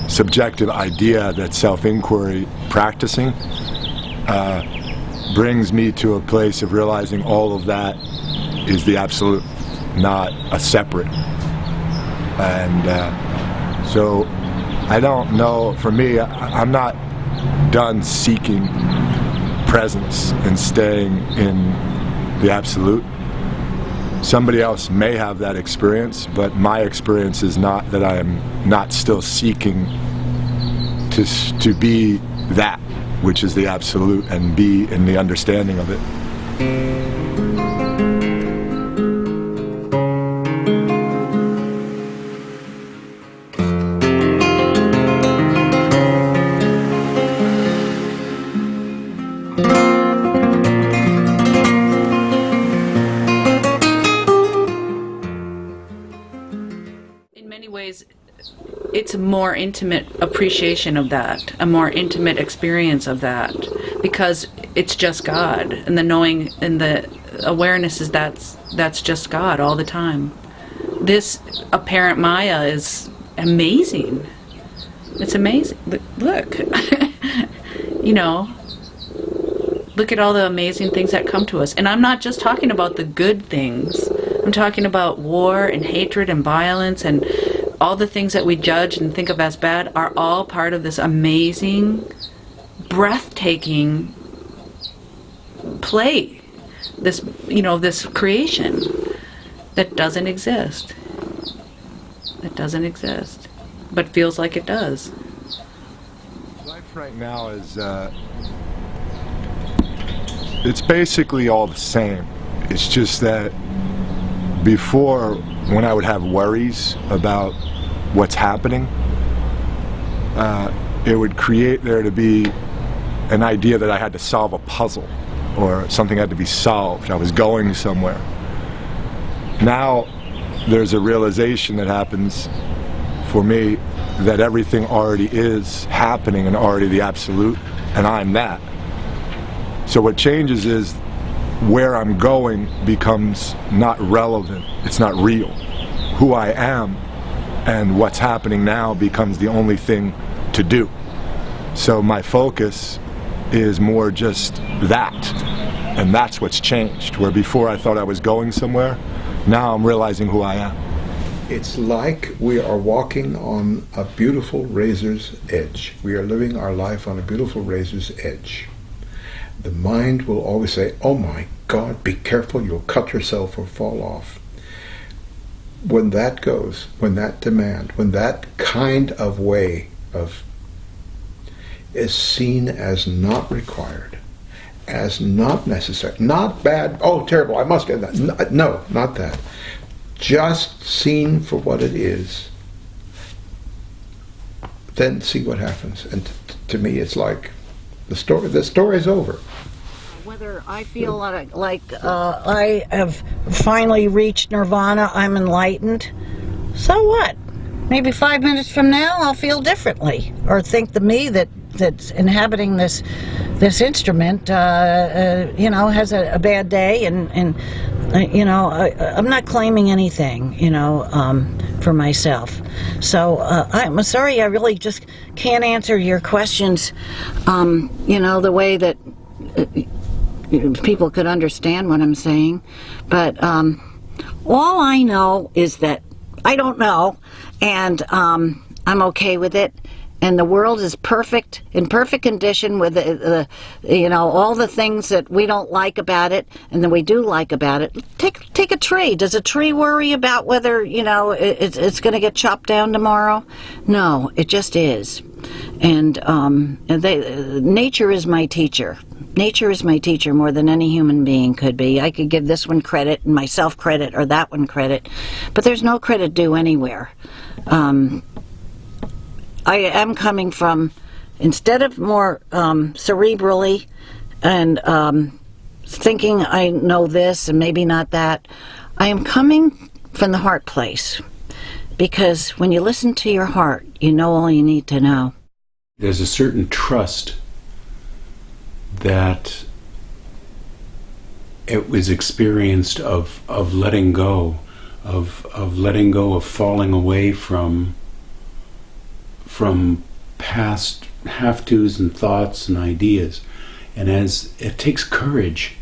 subjective idea that self-inquiry practicing brings me to a place of realizing all of that is the absolute, not a separate. And so I don't know, for me, I'm not done seeking presence and staying in the absolute. Somebody else may have that experience, but my experience is not that I am not still seeking to be that which is the absolute and be in the understanding of it. It's a more intimate appreciation of that, a more intimate experience of that, because it's just God, and the knowing and the awareness is that's just God all the time. This apparent Maya is amazing. It's amazing. Look, you know, look at all the amazing things that come to us. And I'm not just talking about the good things. I'm talking about war and hatred and violence, and all the things that we judge and think of as bad are all part of this amazing, breathtaking play, this, you know, this creation that doesn't exist. That doesn't exist, but feels like it does. Life right now is, it's basically all the same. It's just that before, when I would have worries about what's happening, it would create there to be an idea that I had to solve a puzzle or something had to be solved. I was going somewhere. Now there's a realization that happens for me that everything already is happening and already the absolute, and I'm that. So what changes is where I'm going becomes not relevant, it's not real. Who I am and what's happening now becomes the only thing to do. So my focus is more just that, and that's what's changed. Where before I thought I was going somewhere, now I'm realizing who I am. It's like we are walking on a beautiful razor's edge. We are living our life on a beautiful razor's edge. The mind will always say, oh my God, be careful, you'll cut yourself or fall off. When that goes, when that demand, when that kind of way of is seen as not required, as not necessary, not bad, oh terrible, I must get that. No, not that. Just seen for what it is, then see what happens. And to me, it's like the story's over. Whether I feel like I have finally reached nirvana, I'm enlightened, so what? Maybe 5 minutes from now I'll feel differently, or think the me that's inhabiting this instrument, has a bad day, and I'm not claiming anything, for myself. So I'm sorry, I really just can't answer your questions, the way that people could understand what I'm saying. But all I know is that I don't know, and I'm okay with it. And the world is perfect, in perfect condition with all the things that we don't like about it, and then we do like about it. Take a tree. Does a tree worry about whether it's going to get chopped down tomorrow? No, it just is. And nature is my teacher. Nature is my teacher more than any human being could be. I could give this one credit and myself credit, or that one credit, but there's no credit due anywhere. I am coming from, instead of more cerebrally and thinking I know this and maybe not that, I am coming from the heart place. Because when you listen to your heart, you know all you need to know. There's a certain trust that it was experienced of letting go, of letting go, of falling away from past have-tos and thoughts and ideas. And as it takes courage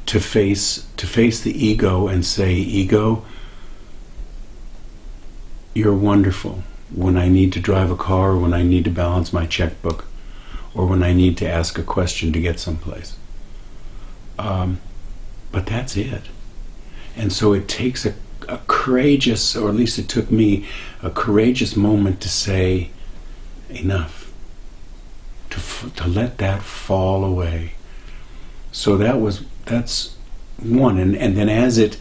to face the ego and say, ego, you're wonderful when I need to drive a car, or when I need to balance my checkbook, or when I need to ask a question to get someplace. But that's it. And so it takes a courageous, or at least it took me, a courageous moment to say, enough. To let that fall away. So that's one. And then as it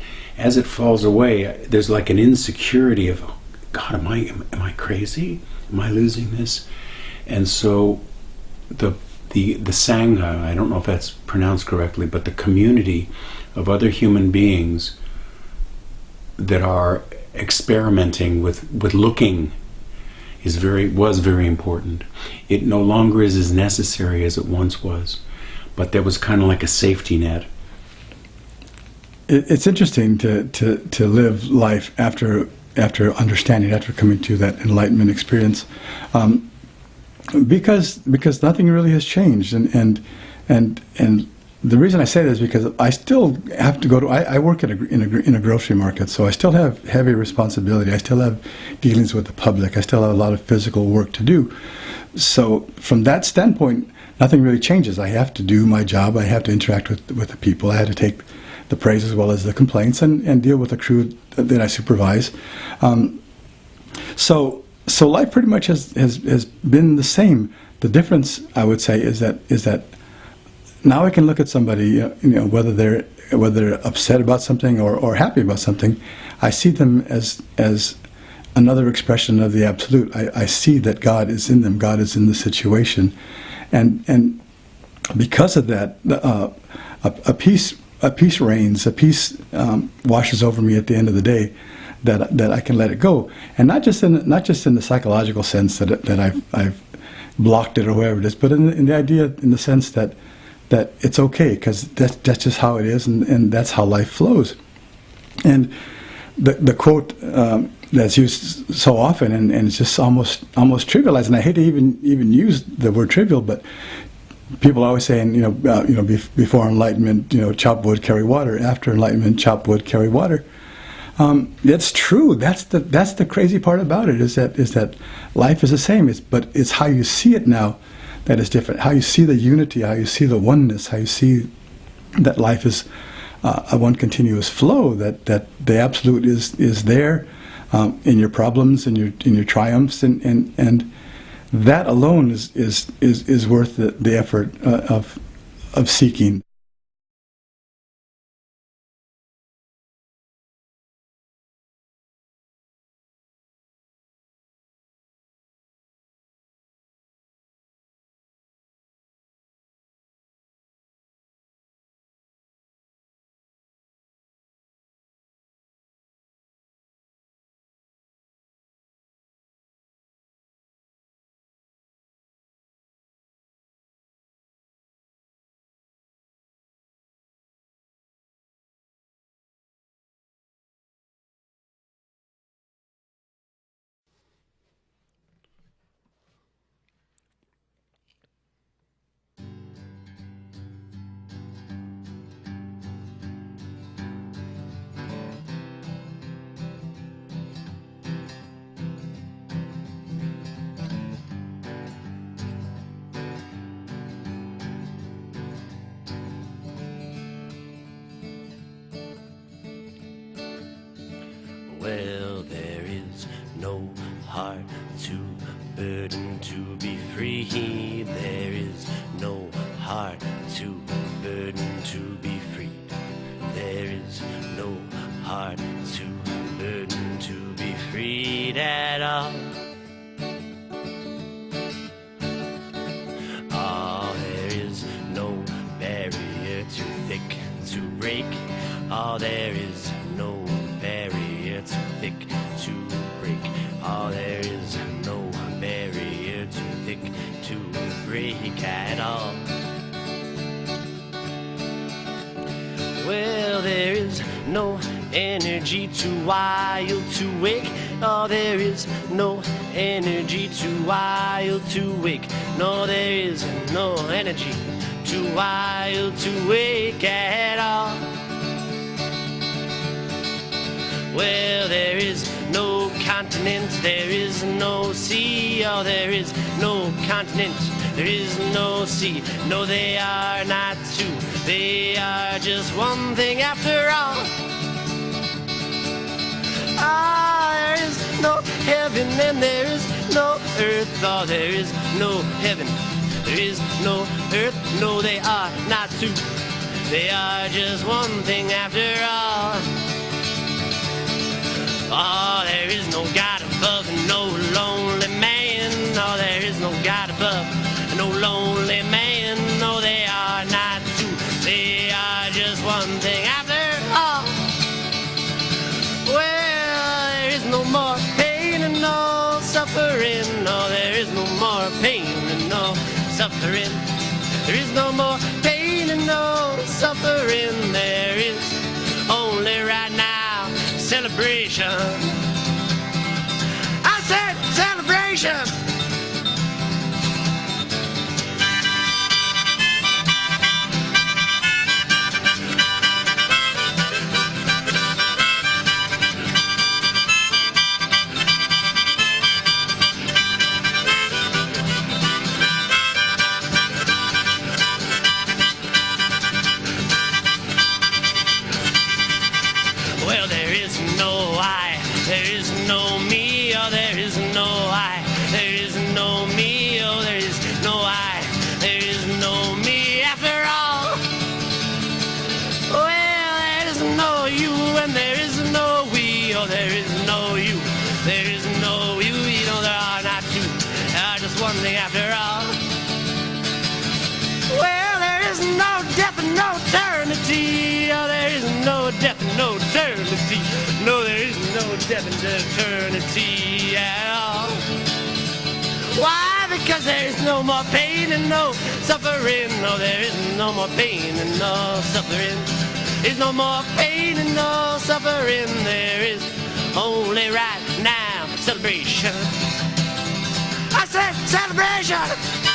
falls away, there's like an insecurity of, God, am I crazy? Am I losing this? And so the Sangha, I don't know if that's pronounced correctly, but the community of other human beings that are experimenting with looking was very important. It no longer is as necessary as it once was, but there was kind of like a safety net. It's interesting to live life after understanding, after coming to that enlightenment experience, because nothing really has changed, and the reason I say this is because I still have to go to. I work in a grocery market, so I still have heavy responsibility. I still have dealings with the public. I still have a lot of physical work to do. So from that standpoint, nothing really changes. I have to do my job. I have to interact with the people. I have to take the praise as well as the complaints and deal with the crew that I supervise. So life pretty much has been the same. The difference, I would say, is that now I can look at somebody, whether they're upset about something or happy about something, I see them as another expression of the absolute. I see that God is in them. God is in the situation, and because of that, a peace reigns. A peace washes over me at the end of the day that I can let it go, and not just in the psychological sense that I've blocked it or whatever it is, but in the idea, in the sense that it's okay, because that's just how it is, and that's how life flows. And the quote that's used so often, and it's just almost trivialized, and I hate to even use the word trivial, but people are always saying, before enlightenment, chop wood, carry water. After enlightenment, chop wood, carry water. That's true. That's the crazy part about it, is that life is the same. But it's how you see it now that is different. How you see the unity, how you see the oneness, how you see that life is a one continuous flow. That the absolute is there in your problems, in your triumphs, and that alone is worth the effort of seeking. Well, there is no heart to burden to be free. There is no heart to burden to be freed. There is no heart to burden to be freed at all. Oh, there is no barrier too thick to break. Oh, there is no barrier too thick to break. Oh, there is no barrier too thick to break at all. Well, there is no energy too wild to wake. Oh, there is no energy too wild to wake. No, there is no energy too wild to wake at all. Well, there is no continent, there is no sea. Oh, there is no continent, there is no sea. No, they are not two, they are just one thing after all. Ah, there is no heaven and there is no earth. Oh, there is no heaven, there is no earth. No, they are not two, they are just one thing after all. Oh, there is no God above and no lonely man. Oh, there is no God above and no lonely man. No, they are not two, they are just one thing after all. Well, there is no more pain and no suffering. No, there is no more pain and no suffering. There is no more pain and no suffering. There is only right now celebration. I said celebration. Well, there is no I, there is no me, oh, there is no I, there is no me, oh, there is no I, there is no me after all. Well, there is no you and there is no we, oh, there is no you, there is no you, there are not two, there are just one thing after all. Well, there is no death and no eternity. Oh, there is no death and no eternity. No, there is no death eternity, yeah. Why? Because there is no more pain and no suffering. No, there is no more pain and no suffering. There's no more pain and no suffering. There is only right now celebration. I said celebration.